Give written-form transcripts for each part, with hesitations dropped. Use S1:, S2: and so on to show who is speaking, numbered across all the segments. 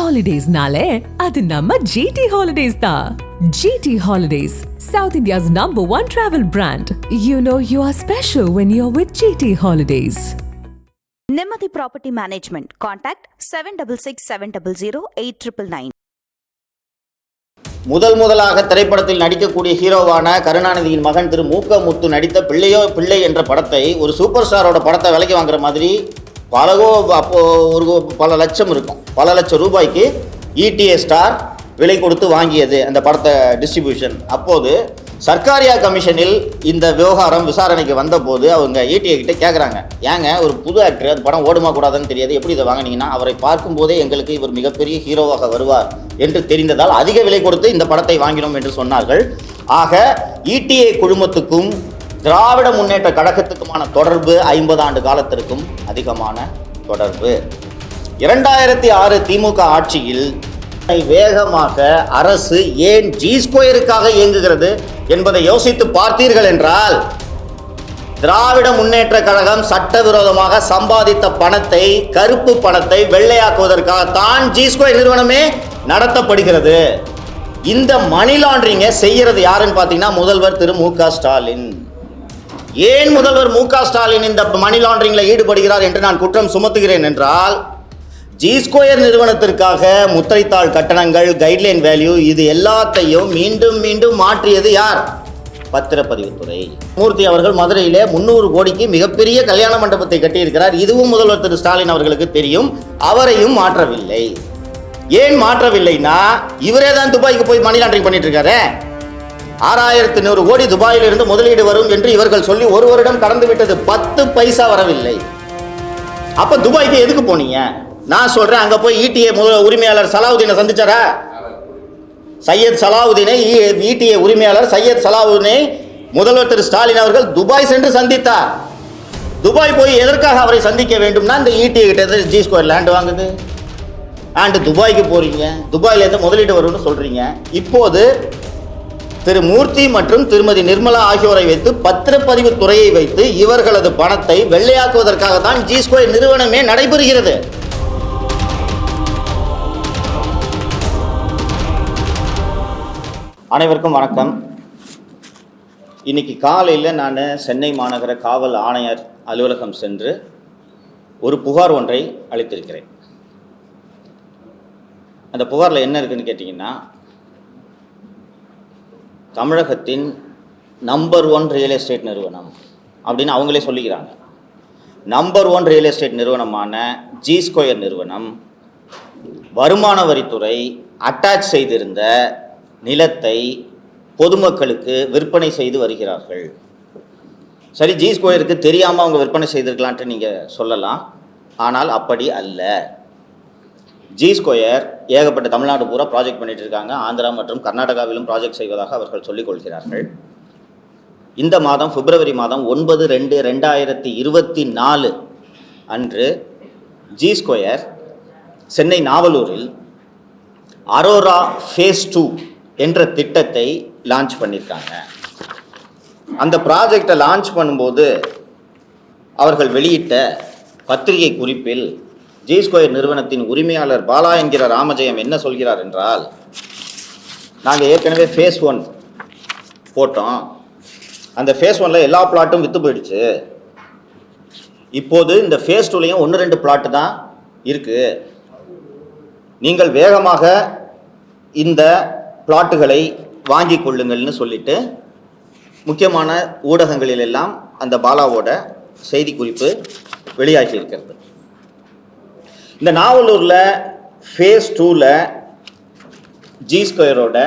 S1: Holidays-nale, adu namma GT Holidays da. GT Holidays, South India's #1 travel brand. You know you are special when you're with GT Holidays.
S2: Nemathi Property Management. Contact 7667008999.
S3: முதலாக திரைப்படத்தில் நடிக்கக்கூடிய ஹீரோவான கருணாநிதியின் மகன் திரு மூக்க முத்து நடித்த பிள்ளையோ பிள்ளை என்ற படத்தை ஒரு சூப்பர் ஸ்டாரோட படத்தை விலைக்கு வாங்குற மாதிரி பல லட்சம் இருக்கும், பல லட்சம் ரூபாய்க்கு இடிஏ ஸ்டார் விலை கொடுத்து வாங்கியது அந்த படத்தை டிஸ்ட்ரிபியூஷன். அப்போது சர்க்காரியா கமிஷனில் இந்த விவகாரம் விசாரணைக்கு வந்தபோது அவங்க இடிஏ கிட்ட கேட்குறாங்க, ஏங்க ஒரு புது ஆக்டர் அந்த படம் ஓடுமா கூடாதுன்னு தெரியாது, எப்படி இதை வாங்கினீங்கன்னா, அவரை பார்க்கும்போதே எங்களுக்கு இவர் மிகப்பெரிய ஹீரோவாக வருவார் என்று தெரிந்ததால் அதிக விலை கொடுத்து இந்த படத்தை வாங்கினோம் என்று சொன்னார்கள். ஆக இடிஏ குழுமத்துக்கும் திராவிட முன்னேற்ற கழகத்துக்குமான தொடர்பு 50 ஆண்டு காலத்திற்கும் அதிகமான தொடர்பு. 2006 திமுக ஆட்சியில் வேகமாக அரசு ஏன் G2க்காக இயங்குகிறது என்பதை யோசித்து பார்த்தீர்கள் என்றால், திராவிட முன்னேற்ற கழகம் சட்டவிரோதமாக சம்பாதித்த பணத்தை, கருப்பு பணத்தை வெள்ளையாக்குவதற்காகத்தான் G2 நிறுவனமே நடத்தப்படுகிறது. இந்த மணி லாண்டரிங்கை செய்யறது யாருன்னு பார்த்தீங்கன்னா முதல்வர் திரு மு க ஸ்டாலின். ஏன் முதல்வர் மு க ஸ்டாலின் இந்த மணி லாண்டரிங்கில் ஈடுபடுகிறார் என்று நான் குற்றம் சுமத்துகிறேன் என்றால், G2 நிறுவனத்திற்காக முத்திரைத்தாள் கட்டணங்கள், கைட்லைன் வேல்யூ, இது எல்லாத்தையும் மீண்டும் மீண்டும் மாற்றியது யார்? பத்திரப்பதிவுத்துறை. மூர்த்தி அவர்கள் மதுரையிலே 300 கோடிக்கு மிகப்பெரிய கல்யாண மண்டபத்தை கட்டியிருக்கிறார். இதுவும் முதல்வர் திரு ஸ்டாலின் அவர்களுக்கு தெரியும். அவரையும் மாற்றவில்லை. ஏன் மாற்றவில்லைன்னா, இவரே தான் துபாய்க்கு போய் மணி லாண்டரிங் பண்ணிட்டு இருக்காரு. 6100 கோடி துபாயிலிருந்து முதலீடு வரும் என்று இவர்கள் சொல்லி ஒரு வருடம் கடந்து விட்டது, 10 பைசா வரவில்லை. அப்ப துபாய்க்கு எதுக்கு போனீங்க? நான் சொல்றேன், அங்க போய் இடிஏ உரிமையாளர் சலாவுதீனை சந்திச்சாரா? சையத் சலாவுதீனை, இடிஏ உரிமையாளர் சையத் சலாவுதீனை முதல்வர் திரு ஸ்டாலின் அவர்கள் துபாய் சென்று சந்தித்தார். துபாய் போய் எதற்காக அவரை சந்திக்க வேண்டும்னா, இந்த இடிஏ கிட்ட G2 லேண்ட் வாங்குது அண்ட் துபாய்க்கு போறீங்க, துபாயில இருந்து முதலீடு வரும்னு சொல்றீங்க. இப்போது திரு மூர்த்தி மற்றும் திருமதி நிர்மலா ஆகியோரை வைத்து பத்திரப்பதிவு துறையை வைத்து இவர்களது பணத்தை வெள்ளையாக்குவதற்காகத்தான் G2 நிறுவனமே நடைபெறுகிறது. அனைவருக்கும் வணக்கம். இன்னைக்கு காலையில் நான் சென்னை மாநகர காவல் ஆணையர் அலுவலகம் சென்று ஒரு புகார் ஒன்றை அளித்திருக்கிறேன். அந்த புகாரில் என்ன இருக்குன்னு கேட்டிங்கன்னா, தமிழகத்தின் நம்பர் 1 ரியல் எஸ்டேட் நிறுவனம் அப்படின்னு அவங்களே சொல்லிக்கிறாங்க. நம்பர் 1 ரியல் எஸ்டேட் நிறுவனமான G2 நிறுவனம் வருமான வரித்துறை அட்டாச் செய்திருந்த நிலத்தை பொதுமக்களுக்கு விற்பனை செய்து வருகிறார்கள். சரி, G2க்கு தெரியாமல் அவங்க விற்பனை செய்திருக்கலான்ட்டு நீங்கள் சொல்லலாம். ஆனால் அப்படி அல்ல. G2 ஏகப்பட்ட தமிழ்நாடு பூரா ப்ராஜெக்ட் பண்ணிட்டு இருக்காங்க. ஆந்திரா மற்றும் கர்நாடகாவிலும் ப்ராஜெக்ட் செய்வதாக அவர்கள் சொல்லிக் கொள்கிறார்கள். இந்த மாதம் பிப்ரவரி மாதம் 9/2/2024 அன்று G2 சென்னை நாவலூரில் அரோரா ஃபேஸ் 2 என்ற திட்டத்தை லான்ச் பண்ணியிருக்காங்க. அந்த ப்ராஜெக்டை லான்ச் பண்ணும்போது அவர்கள் வெளியிட்ட பத்திரிகை குறிப்பில் G2 நிறுவனத்தின் உரிமையாளர் பாலா என்கிற ராமஜெயம் என்ன சொல்கிறார் என்றால், நாங்கள் ஏற்கனவே ஃபேஸ் 1 போட்டோம், அந்த ஃபேஸ் 1ல் எல்லா பிளாட்டும் விற்று போயிடுச்சு, இப்போது இந்த ஃபேஸ் 2லையும் 1-2 பிளாட்டு தான் இருக்குது, நீங்கள் வேகமாக இந்த பிளாட்டுகளை வாங்கி கொள்ளுங்கள்னு சொல்லிட்டு முக்கியமான ஊடகங்களில் எல்லாம் அந்த பாலாவோட செய்தி குறிப்பு வெளியாகி இருக்கிறது. இந்த நாவலூரில் ஃபேஸ் 2ல் G2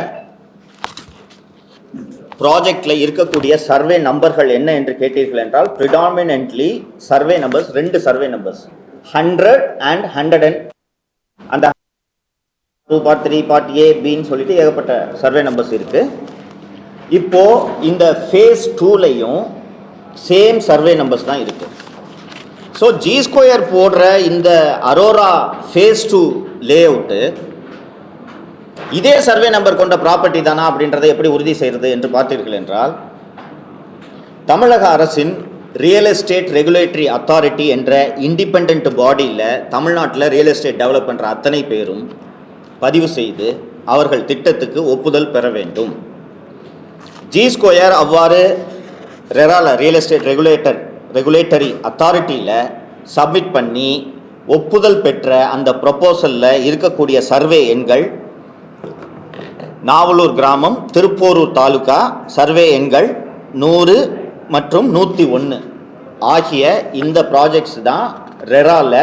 S3: ப்ராஜெக்டில் இருக்கக்கூடிய சர்வே நம்பர்கள் என்ன என்று கேட்டீர்கள் என்றால், predominantly survey numbers, 2 survey numbers 100 and 100. அந்த 2 part 3 part A Bன்னு சொல்லிட்டு ஏகப்பட்ட சர்வே நம்பர்ஸ் இருக்குது. இப்போது இந்த ஃபேஸ் 2லையும் சேம் சர்வே நம்பர்ஸ் தான் இருக்குது. ஸோ G2 போடுற இந்த அரோரா ஃபேஸ் 2 லே அவுட்டு இதே சர்வே நம்பர் கொண்ட ப்ராப்பர்ட்டி தானா அப்படின்றத எப்படி உறுதி செய்கிறது என்று பார்த்தீர்கள் என்றால், தமிழக அரசின் ரியல் எஸ்டேட் ரெகுலேட்டரி அத்தாரிட்டி என்ற இண்டிபெண்ட் பாடியில் தமிழ்நாட்டில் ரியல் எஸ்டேட் டெவலப் பண்ணுற அத்தனை பேரும் பதிவு செய்து அவர்கள் திட்டத்துக்கு ஒப்புதல் பெற வேண்டும். G-Square அவ்வாறு ரெரால ரியல் எஸ்டேட் ரெகுலேட்டரி அத்தாரிட்டியில் சப்மிட் பண்ணி ஒப்புதல் பெற்ற அந்த ப்ரொப்போசலில் இருக்கக்கூடிய சர்வே எண்கள் நாவலூர் கிராமம், திருப்போரூர் தாலுகா சர்வே எண்கள் 100 மற்றும் 101 ஆகிய இந்த ப்ராஜெக்ட்ஸ் தான் ரெரால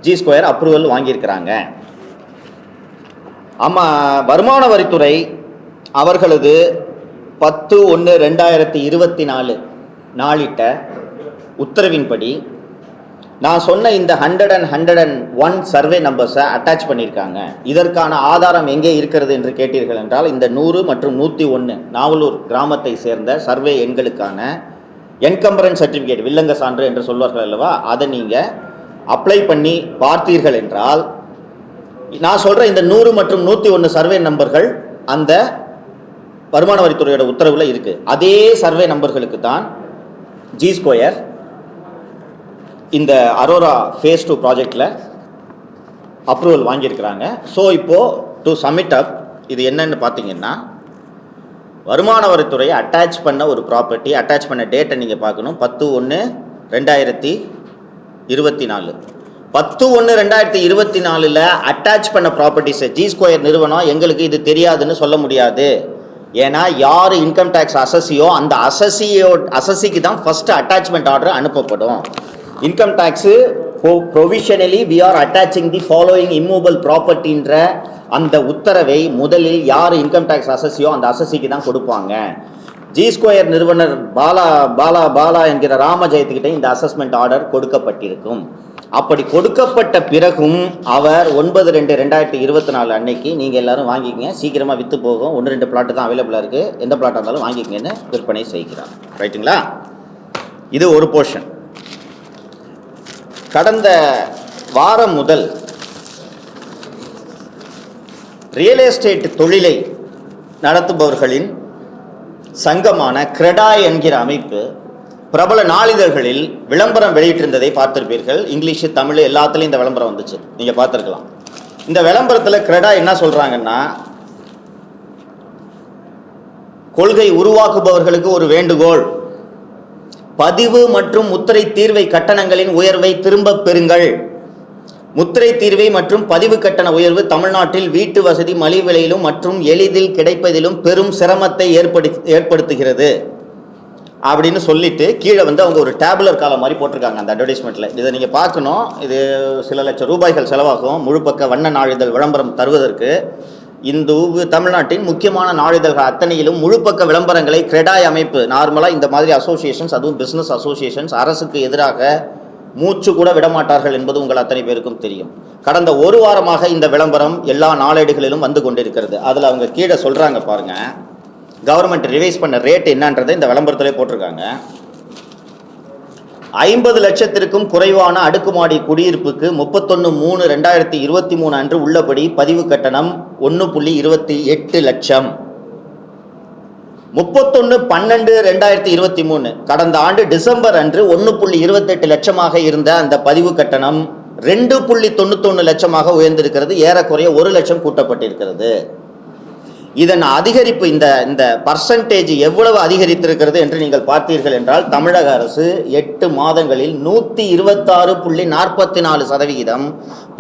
S3: G-Square அப்ரூவல் வாங்கியிருக்கிறாங்க. வருமான வரித்துறை அவர்களது 10/1/2024 நாளிட்ட உத்தரவின்படி நான் சொன்ன இந்த 101 சர்வே நம்பர்ஸை அட்டாச் பண்ணியிருக்காங்க. இதற்கான ஆதாரம் எங்கே இருக்கிறது என்று கேட்டீர்கள் என்றால், இந்த 100 மற்றும் 101 நாவலூர் கிராமத்தை சேர்ந்த சர்வே எண்களுக்கான என்கம்பரன்ஸ் சர்டிஃபிகேட், வில்லங்க சான்று என்று சொல்வார்கள் அல்லவா, அதை நீங்கள் அப்ளை பண்ணி பார்த்தீர்கள் என்றால், நான் சொல்கிற இந்த 100 மற்றும் 101 சர்வே நம்பர்கள் அந்த வருமான வரித்துறையோட உத்தரவில் இருக்குது. அதே சர்வே நம்பர்களுக்கு தான் G-Square இந்த அரோரா ஃபேஸ் 2 ப்ராஜெக்டில் அப்ரூவல் வாங்கியிருக்கிறாங்க. ஸோ இப்போது டு சப்மிட் அப் இது என்னன்னு பார்த்தீங்கன்னா, வருமான வரித்துறையை அட்டாச் பண்ண ஒரு ப்ராப்பர்ட்டி, அட்டாச் பண்ண டேட்டை நீங்கள் பார்க்கணும். 10/1/2024 10/1/2024 அட்டாச் பண்ண ப்ராப்பர்ட்டிஸை G-Square நிறுவனம் எங்களுக்கு இது தெரியாதுன்னு சொல்ல முடியாது. ஏன்னா யார் இன்கம் டேக்ஸ் அசஸியோ அந்த அசஸிக்கு தான் ஃபஸ்ட்டு அட்டாச்மெண்ட் ஆர்டர் அனுப்பப்படும். Income tax provisionally we are attaching the following immovable ப்ராப்பர்ட்டின்ற அந்த உத்தரவை முதலில் யார் இன்கம் டேக்ஸ் அசஸியோ அந்த அசஸிக்கு தான் கொடுப்பாங்க. G-Square நிறுவனர் பாலா என்கிற ராமஜெயத்துக்கிட்ட இந்த அசஸ்மெண்ட் ஆர்டர் கொடுக்கப்பட்டிருக்கும். அப்படி கொடுக்கப்பட்ட பிறகும் அவர் 9/2/2024 அன்னைக்கு நீங்கள் எல்லாரும் வாங்கிக்கங்க, சீக்கிரமாக விற்று போகும், 1-2 பிளாட்டு தான் அவைலபிளாக இருக்குது, எந்த பிளாட்டாக இருந்தாலும் வாங்கிக்கங்கன்னு விற்பனை செய்கிறார். ரைட்டுங்களா? இது ஒரு போர்ஷன். கடந்த வாரம் முதல் ரியல் எஸ்டேட் தொழிலை நடத்துபவர்களின் சங்கமான கிரெடா என்கிற அமைப்பு பிரபல நாளிதழ்களில் விளம்பரம் வெளியிட்டிருந்ததை பார்த்திருப்பீர்கள். இங்கிலீஷு, தமிழ் எல்லாத்துலேயும் இந்த விளம்பரம் வந்துச்சு, நீங்கள் பார்த்துருக்கலாம். இந்த விளம்பரத்தில் கிரெடா என்ன சொல்கிறாங்கன்னா, கொள்கை உருவாக்குபவர்களுக்கு ஒரு வேண்டுகோள், பதிவு மற்றும் முத்திரை தீர்வை கட்டணங்களின் உயர்வை திரும்பப் பெறுங்கள். முத்திரை தீர்வை மற்றும் பதிவு கட்டண உயர்வு தமிழ்நாட்டில் வீட்டு வசதி மலிவு விலையிலும் மற்றும் எளிதில் கிடைப்பதிலும் பெரும் சிரமத்தை ஏற்படுத்துகிறது அப்படின்னு சொல்லிட்டு கீழே அவங்க ஒரு டேபுலர் காலம் மாதிரி போட்டிருக்காங்க அந்த அட்வர்டைஸ்மெண்ட்டில். இதை நீங்கள் பார்க்கணும். இது சில லட்சம் ரூபாய்கள் செலவாகும். முழுப்பக்க வண்ண நாளிதழ் விளம்பரம் தருவதற்கு இந்த தமிழ்நாட்டின் முக்கியமான நாளிதழ்கள் அத்தனையிலும் முழுப்பக்க விளம்பரங்களை கிரெடாய் அமைப்பு, நார்மலாக இந்த மாதிரி அசோசியேஷன்ஸ், அதுவும் பிஸ்னஸ் அசோசியேஷன்ஸ் அரசுக்கு எதிராக மூச்சு கூட விடமாட்டார்கள் என்பது உங்கள் அத்தனை பேருக்கும் தெரியும். கடந்த ஒரு வாரமாக இந்த விளம்பரம் எல்லா நாளேடுகளிலும் வந்து கொண்டிருக்கிறது. அதில் அவங்க கீழே சொல்கிறாங்க பாருங்கள், கவர்மெண்ட் ரிவைஸ் பண்ண ரேட் என்னன்றதை இந்த விளம்பரத்திலே போட்டிருக்காங்க. 50 லட்சத்திற்கும் குறைவான அடுக்குமாடி குடியிருப்புக்கு 31/3/2023 அன்று உள்ளபடி பதிவு கட்டணம் 1.28 லட்சம். 31/12/2023 கடந்த ஆண்டு டிசம்பர் அன்று 1.28 லட்சமாக இருந்த அந்த பதிவு கட்டணம் 2.91 லட்சமாக உயர்ந்திருக்கிறது. ஏறக்குறைய 1 லட்சம் கூட்டப்பட்டிருக்கிறது. இதன் அதிகரிப்பு, இந்த பர்சன்டேஜ் எவ்வளவு அதிகரித்திருக்கிறது என்று நீங்கள் பார்த்தீர்கள் என்றால், தமிழக அரசு 8 மாதங்களில் 126.44%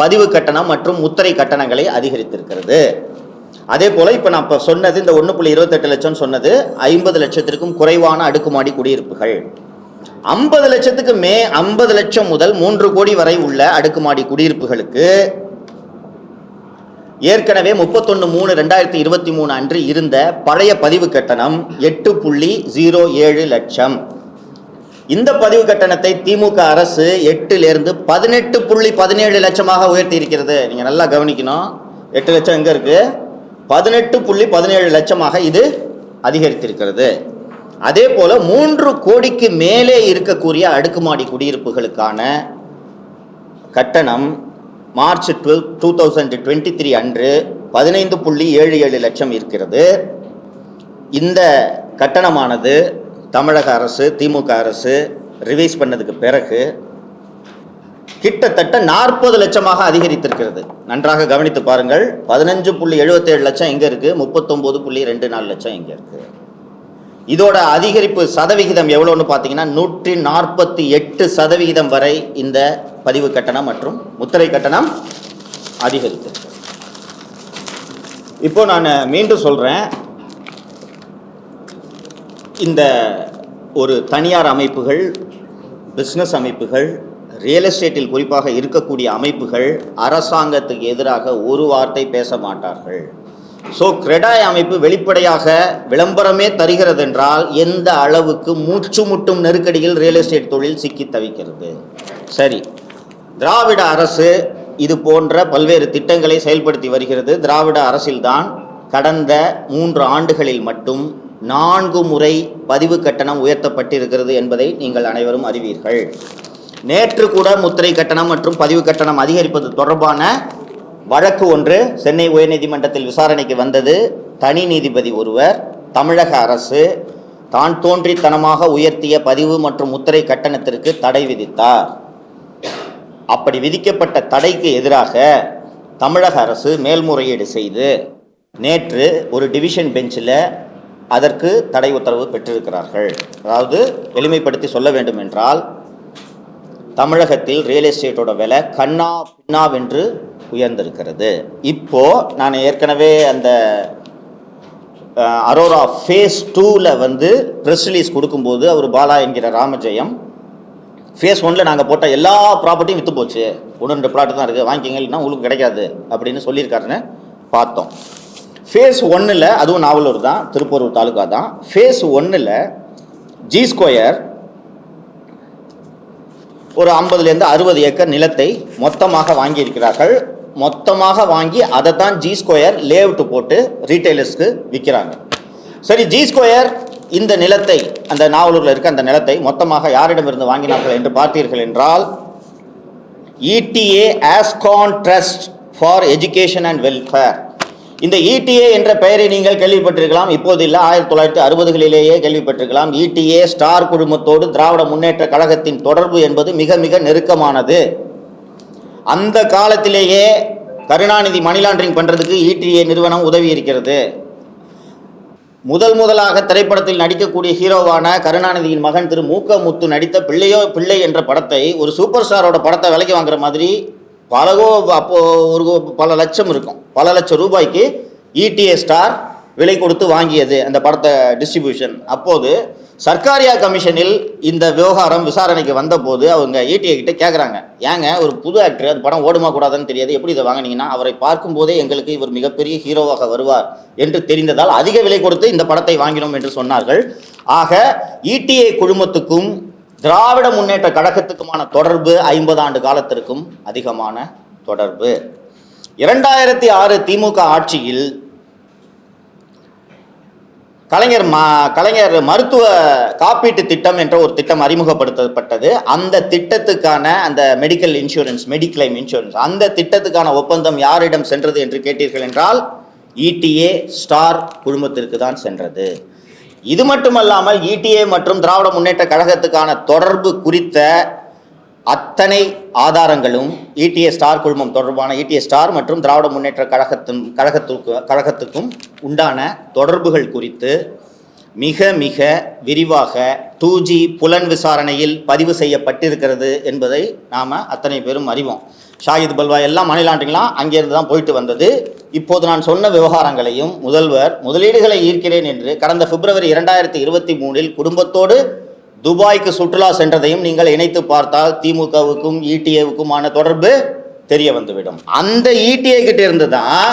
S3: பதிவு கட்டணம் மற்றும் முத்திரை கட்டணங்களை அதிகரித்திருக்கிறது. அதே போல் இப்போ நான் இப்போ சொன்னது, இந்த 1.28 லட்சம் சொன்னது 50 லட்சத்திற்கும் குறைவான அடுக்குமாடி குடியிருப்புகள். 50 லட்சத்துக்கு 50 லட்சம் முதல் 3 கோடி வரை உள்ள அடுக்குமாடி குடியிருப்புகளுக்கு ஏற்கனவே 31/3/2023 அன்று இருந்த பழைய பதிவு கட்டணம் 8.07 லட்சம். இந்த பதிவு கட்டணத்தை திமுக அரசு 8லிருந்து 18.17 லட்சமாக உயர்த்தி இருக்கிறது. நீங்கள் நல்லா கவனிக்கணும். 8 லட்சம் எங்கே இருக்குது? 18.17 லட்சமாக இது அதிகரித்திருக்கிறது. அதே போல் 3 கோடிக்கு மேலே இருக்கக்கூடிய அடுக்குமாடி குடியிருப்புகளுக்கான கட்டணம் மார்ச் 12, 2023 அன்று 15.77 லட்சம் இருக்கிறது. இந்த கட்டணமானது தமிழக அரசு, திமுக அரசு ரிவைஸ் பண்ணதுக்கு பிறகு கிட்டத்தட்ட 40 லட்சமாக அதிகரித்திருக்கிறது. நன்றாக கவனித்து பாருங்கள். 15.77 லட்சம் எங்க இருக்கு, 39.24 லட்சம் எங்க இருக்கு. இதோட அதிகரிப்பு சதவிகிதம் எவ்வளோன்னு பார்த்தீங்கன்னா 148% வரை இந்த பதிவு கட்டணம் மற்றும் முத்திரை கட்டணம் அதிகரித்திருக்கு. இப்போ நான் மீண்டும் சொல்றேன், இந்த ஒரு தனியார் அமைப்புகள், பிஸ்னஸ் அமைப்புகள், ரியல் எஸ்டேட்டில் குறிப்பாக இருக்கக்கூடிய அமைப்புகள் அரசாங்கத்துக்கு எதிராக ஒரு வார்த்தை பேச மாட்டார்கள். ஸோ கிரெடாய் அமைப்பு வெளிப்படையாக விளம்பரமே தருகிறது என்றால் எந்த அளவுக்கு மூச்சு முட்டும் நெருக்கடியில் ரியல் எஸ்டேட் தொழில் சிக்கி தவிக்கிறது. சரி, திராவிட அரசு இது போன்ற பல்வேறு திட்டங்களை செயல்படுத்தி வருகிறது. திராவிட அரசில்தான் கடந்த 3 ஆண்டுகளில் மட்டும் 4 முறை பதிவு கட்டணம் உயர்த்தப்பட்டிருக்கிறது என்பதை நீங்கள் அனைவரும் அறிவீர்கள். நேற்று கூட முத்திரை கட்டணம் மற்றும் பதிவு கட்டணம் அதிகரிப்பது தொடர்பான வழக்கு ஒன்று சென்னை உயர்நீதிமன்றத்தில் விசாரணைக்கு வந்தது. தனி நீதிபதி ஒருவர் தமிழக அரசு தான் தோன்றித்தனமாக உயர்த்திய பதிவு மற்றும் முத்திரை கட்டணத்திற்கு தடை விதித்தார். அப்படி விதிக்கப்பட்ட தடைக்கு எதிராக தமிழக அரசு மேல்முறையீடு செய்து நேற்று ஒரு டிவிஷன் பெஞ்சில் அதற்கு தடை உத்தரவு பெற்றிருக்கிறார்கள். அதாவது எளிமைப்படுத்தி சொல்ல வேண்டும் என்றால், தமிழகத்தில் ரியல் எஸ்டேட்டோட விலை கண்ணா பின்னாவென்று உயர்ந்திருக்கிறது. இப்போ நான் ஏற்கனவே அந்த அரோரா ஃபேஸ் 2ல் வந்து ப்ரெஸ் ரிலீஸ் கொடுக்கும்போது அவர் பாலா என்கிற ராமஜெயம், ஃபேஸ் 1ல் நாங்கள் போட்ட எல்லா ப்ராப்பர்ட்டியும் விற்று போச்சு, 1-2 ப்ளாட்டு தான் இருக்குது, வாங்கிக்கிங்க, இல்லைன்னா உங்களுக்கு கிடைக்காது அப்படின்னு சொல்லியிருக்காருன்னு பார்த்தோம். ஃபேஸ் 1ல், அதுவும் நாவலூர் தான், திருப்பூர் தாலுகா தான், ஃபேஸ் 1ல் ஜி ஸ்கொயர் ஒரு 50லேருந்து 60 ஏக்கர் நிலத்தை மொத்தமாக வாங்கியிருக்கிறார்கள். மொத்தமாக வாங்கி அதை தான் ஜி ஸ்கொயர் லேஅவுட் போட்டு ரீட்டைலர்ஸ்க்கு விற்கிறாங்க. சரி, ஜி ஸ்கொயர் இந்த நிலத்தை, அந்த நாவலூரில் இருக்க அந்த நிலத்தை மொத்தமாக யாரிடமிருந்து வாங்கினார்கள் என்று பார்த்தீர்கள் என்றால், ETA Ascon trust for education and welfare. இந்த இடிஏ என்ற பெயரை நீங்கள் கேள்விப்பட்டிருக்கலாம், இப்போது இல்லை, 1960களிலேயே கேள்விப்பட்டிருக்கலாம். இடிஏ ஸ்டார் குழுமத்தோடு திராவிட முன்னேற்ற கழகத்தின் தொடர்பு என்பது மிக மிக நெருக்கமானது. அந்த காலத்திலேயே கருணாநிதி மணி லாண்டரிங் பண்ணுறதுக்கு இடிஏ நிறுவனம் உதவி இருக்கிறது. முதலாக திரைப்படத்தில் நடிக்கக்கூடிய ஹீரோவான கருணாநிதியின் மகன் திரு மூக்க முத்து நடித்த பிள்ளையோ பிள்ளை என்ற படத்தை ஒரு சூப்பர் ஸ்டாரோட படத்தை விலைக்கு வாங்குற மாதிரி பல லட்சம் இருக்கும், பல லட்சம் ரூபாய்க்கு இடிஏ ஸ்டார் விலை கொடுத்து வாங்கியது அந்த படத்தை டிஸ்ட்ரிபியூஷன். அப்போது சர்க்காரியா கமிஷனில் இந்த விவகாரம் விசாரணைக்கு வந்தபோது அவங்க இடிஏ கிட்ட கேட்குறாங்க, ஏங்க ஒரு புது ஆக்டர், அந்த படம் ஓடுமா கூடாதுன்னு தெரியாது, எப்படி இதை வாங்கினீங்கன்னா, அவரை பார்க்கும்போதே எங்களுக்கு இவர் மிகப்பெரிய ஹீரோவாக வருவார் என்று தெரிந்ததால் அதிக விலை கொடுத்து இந்த படத்தை வாங்கினோம் என்று சொன்னார்கள். ஆக இடிஏ குழுமத்துக்கும் திராவிட முன்னேற்ற கழகத்துக்குமான தொடர்பு 50 ஆண்டு காலத்திற்கும் அதிகமான தொடர்பு. 2006 திமுக ஆட்சியில் கலைஞர் மருத்துவ காப்பீட்டு திட்டம் என்ற ஒரு திட்டம் அறிமுகப்படுத்தப்பட்டது. அந்த திட்டத்துக்கான அந்த மெடிக்கல் இன்சூரன்ஸ், மெடிக்ளைம் இன்சூரன்ஸ், அந்த திட்டத்துக்கான ஒப்பந்தம் யாரிடம் சென்றது என்று கேட்டீர்கள் என்றால் இடிஏ ஸ்டார் குழுமத்திற்கு தான் சென்றது. இது மட்டுமல்லாமல் இடிஏ மற்றும் திராவிட முன்னேற்ற கழகத்துக்கான தொடர்பு குறித்த அத்தனை ஆதாரங்களும் இடிஏ ஸ்டார் குழுமம் தொடர்பான இடிஏ ஸ்டார் மற்றும் திராவிட முன்னேற்ற கழகத்துக்கும் உண்டான தொடர்புகள் குறித்து மிக மிக விரிவாக 2G புலன் விசாரணையில் பதிவு செய்யப்பட்டிருக்கிறது என்பதை நாம் அத்தனை பேரும் அறிவோம். ஷாஹித் பல்வா எல்லாம் மணி லாண்டரிங்லாம் அங்கேருந்து தான் போயிட்டு வந்தது. இப்போது நான் சொன்ன விவகாரங்களையும் முதல்வர் முதலீடுகளை ஈர்க்கிறேன் என்று கடந்த பிப்ரவரி 2023 குடும்பத்தோடு துபாய்க்கு சுற்றுலா சென்றதையும் நீங்கள் இணைத்து பார்த்தால் திமுகவுக்கும் இடிஏவுக்குமான தொடர்பு தெரிய வந்துவிடும். அந்த இடிஏ கிட்ட இருந்து தான்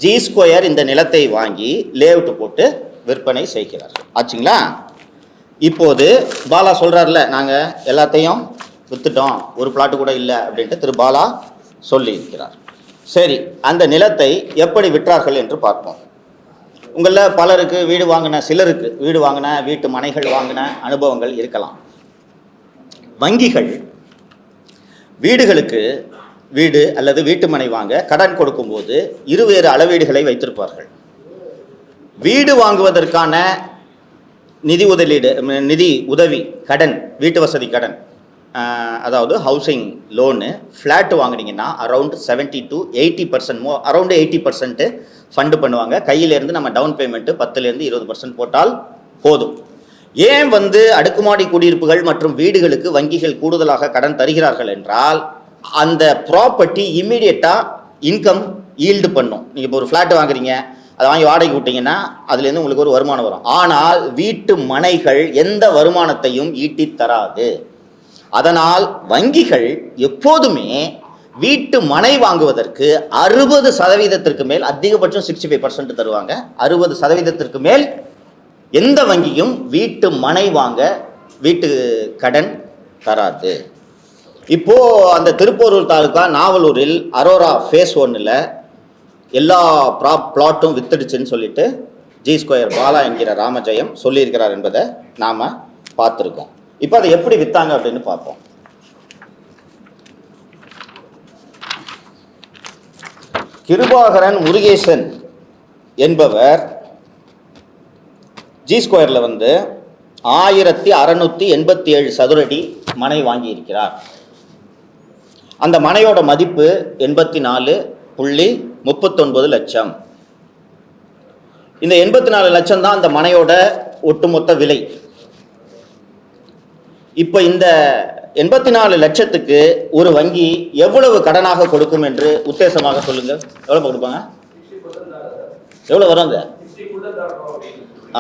S3: ஜி ஸ்கொயர் இந்த நிலத்தை வாங்கி லேஅவுட் போட்டு விற்பனை செய்கிறார். ஆச்சுங்களா? இப்போது பாலா சொல்கிறார்ல, நாங்கள் எல்லாத்தையும் விற்றுட்டோம், ஒரு பிளாட்டு கூட இல்லை அப்படின்ட்டு திரு பாலா சொல்லியிருக்கிறார். சரி, அந்த நிலத்தை எப்படி விற்றார்கள் என்று பார்ப்போம். உங்களில் பலருக்கு வீடு வாங்கின, சிலருக்கு வீடு வாங்கின, வீட்டு மனைகள் வாங்கின அனுபவங்கள் இருக்கலாம். வங்கிகள் வீடுகளுக்கு வீடு அல்லது வீட்டு மனை வாங்க கடன் கொடுக்கும்போது இருவேறு அளவீடுகளை வைத்திருப்பார்கள். வீடு வாங்குவதற்கான நிதி உதவி கடன், வீட்டு வசதி கடன் அதாவது ஹவுசிங் லோனு ஃப்ளாட்டு வாங்குனீங்கன்னா அரௌண்ட் 70 to 80% அரௌண்ட் 80% ஃபண்டு பண்ணுவாங்க. கையிலேருந்து நம்ம டவுன் பேமெண்ட்டு 10% 20% போட்டால் போதும். ஏன் அடுக்குமாடி குடியிருப்புகள் மற்றும் வீடுகளுக்கு வங்கிகள் கூடுதலாக கடன் தருகிறார்கள் என்றால், அந்த ப்ராப்பர்ட்டி இம்மீடியட்டாக இன்கம் ஈல்டு பண்ணும். நீங்கள் இப்போ ஒரு ஃப்ளாட்டு வாங்குறீங்க, அதை வாங்கி வாடகைக்கு விட்டீங்கன்னா அதுலேருந்து உங்களுக்கு ஒரு வருமானம் வரும். ஆனால் வீட்டு மனைகள் எந்த வருமானத்தையும் ஈட்டி தராது. அதனால் வங்கிகள் எப்போதுமே வீட்டு மனை வாங்குவதற்கு 60% மேல், அதிகபட்சம் 65% தருவாங்க. 60% மேல் எந்த வங்கியும் வீட்டு மனை வாங்க வீட்டு கடன் தராது. இப்போ அந்த திருப்போரூர் தாலுகா நாவலூரில் அரோரா ஃபேஸ் 1ல் எல்லா பிளாட்டும் வித்துடுச்சுன்னு சொல்லிட்டு G2 பாலா என்கிற ராமஜெயம் சொல்லியிருக்கிறார் என்பதை நாம் பார்த்துருக்கோம். இப்போ அதை எப்படி வித்தாங்க அப்படின்னு பார்ப்போம். கிருபாகரன் முருகேசன் என்பவர் G2ல 1687 சதுரடி மனை வாங்கியிருக்கிறார். அந்த மனையோட மதிப்பு 84.39 லட்சம். இந்த 84 லட்சம் தான் அந்த மனையோட ஒட்டுமொத்த விலை. இப்போ இந்த 84 லட்சத்துக்கு ஒரு வங்கி எவ்வளவு கடனாக கொடுக்கும் என்று உத்தேசமாக சொல்லுங்க. எவ்வளவு கொடுப்பாங்க? எவ்வளவு வரும்? அந்த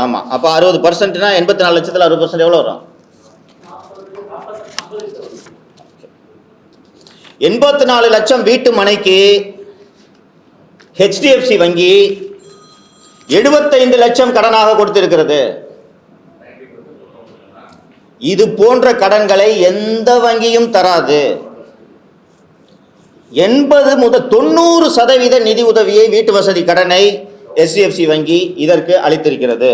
S3: ஆமாம், அப்போ 60%னா 84 லட்சத்தில் 60% எவ்வளோ வரும்? 84 லட்சம் வீட்டு மனைக்கு HDFC வங்கி 75 லட்சம் கடனாக கொடுத்திருக்கிறது. இது போன்ற கடன்களை எந்த வங்கியும் தராது. 80 முதல் 90% நிதி உதவியை வீட்டு வசதி கடனை HDFC வங்கி இதற்கு அளித்திருக்கிறது.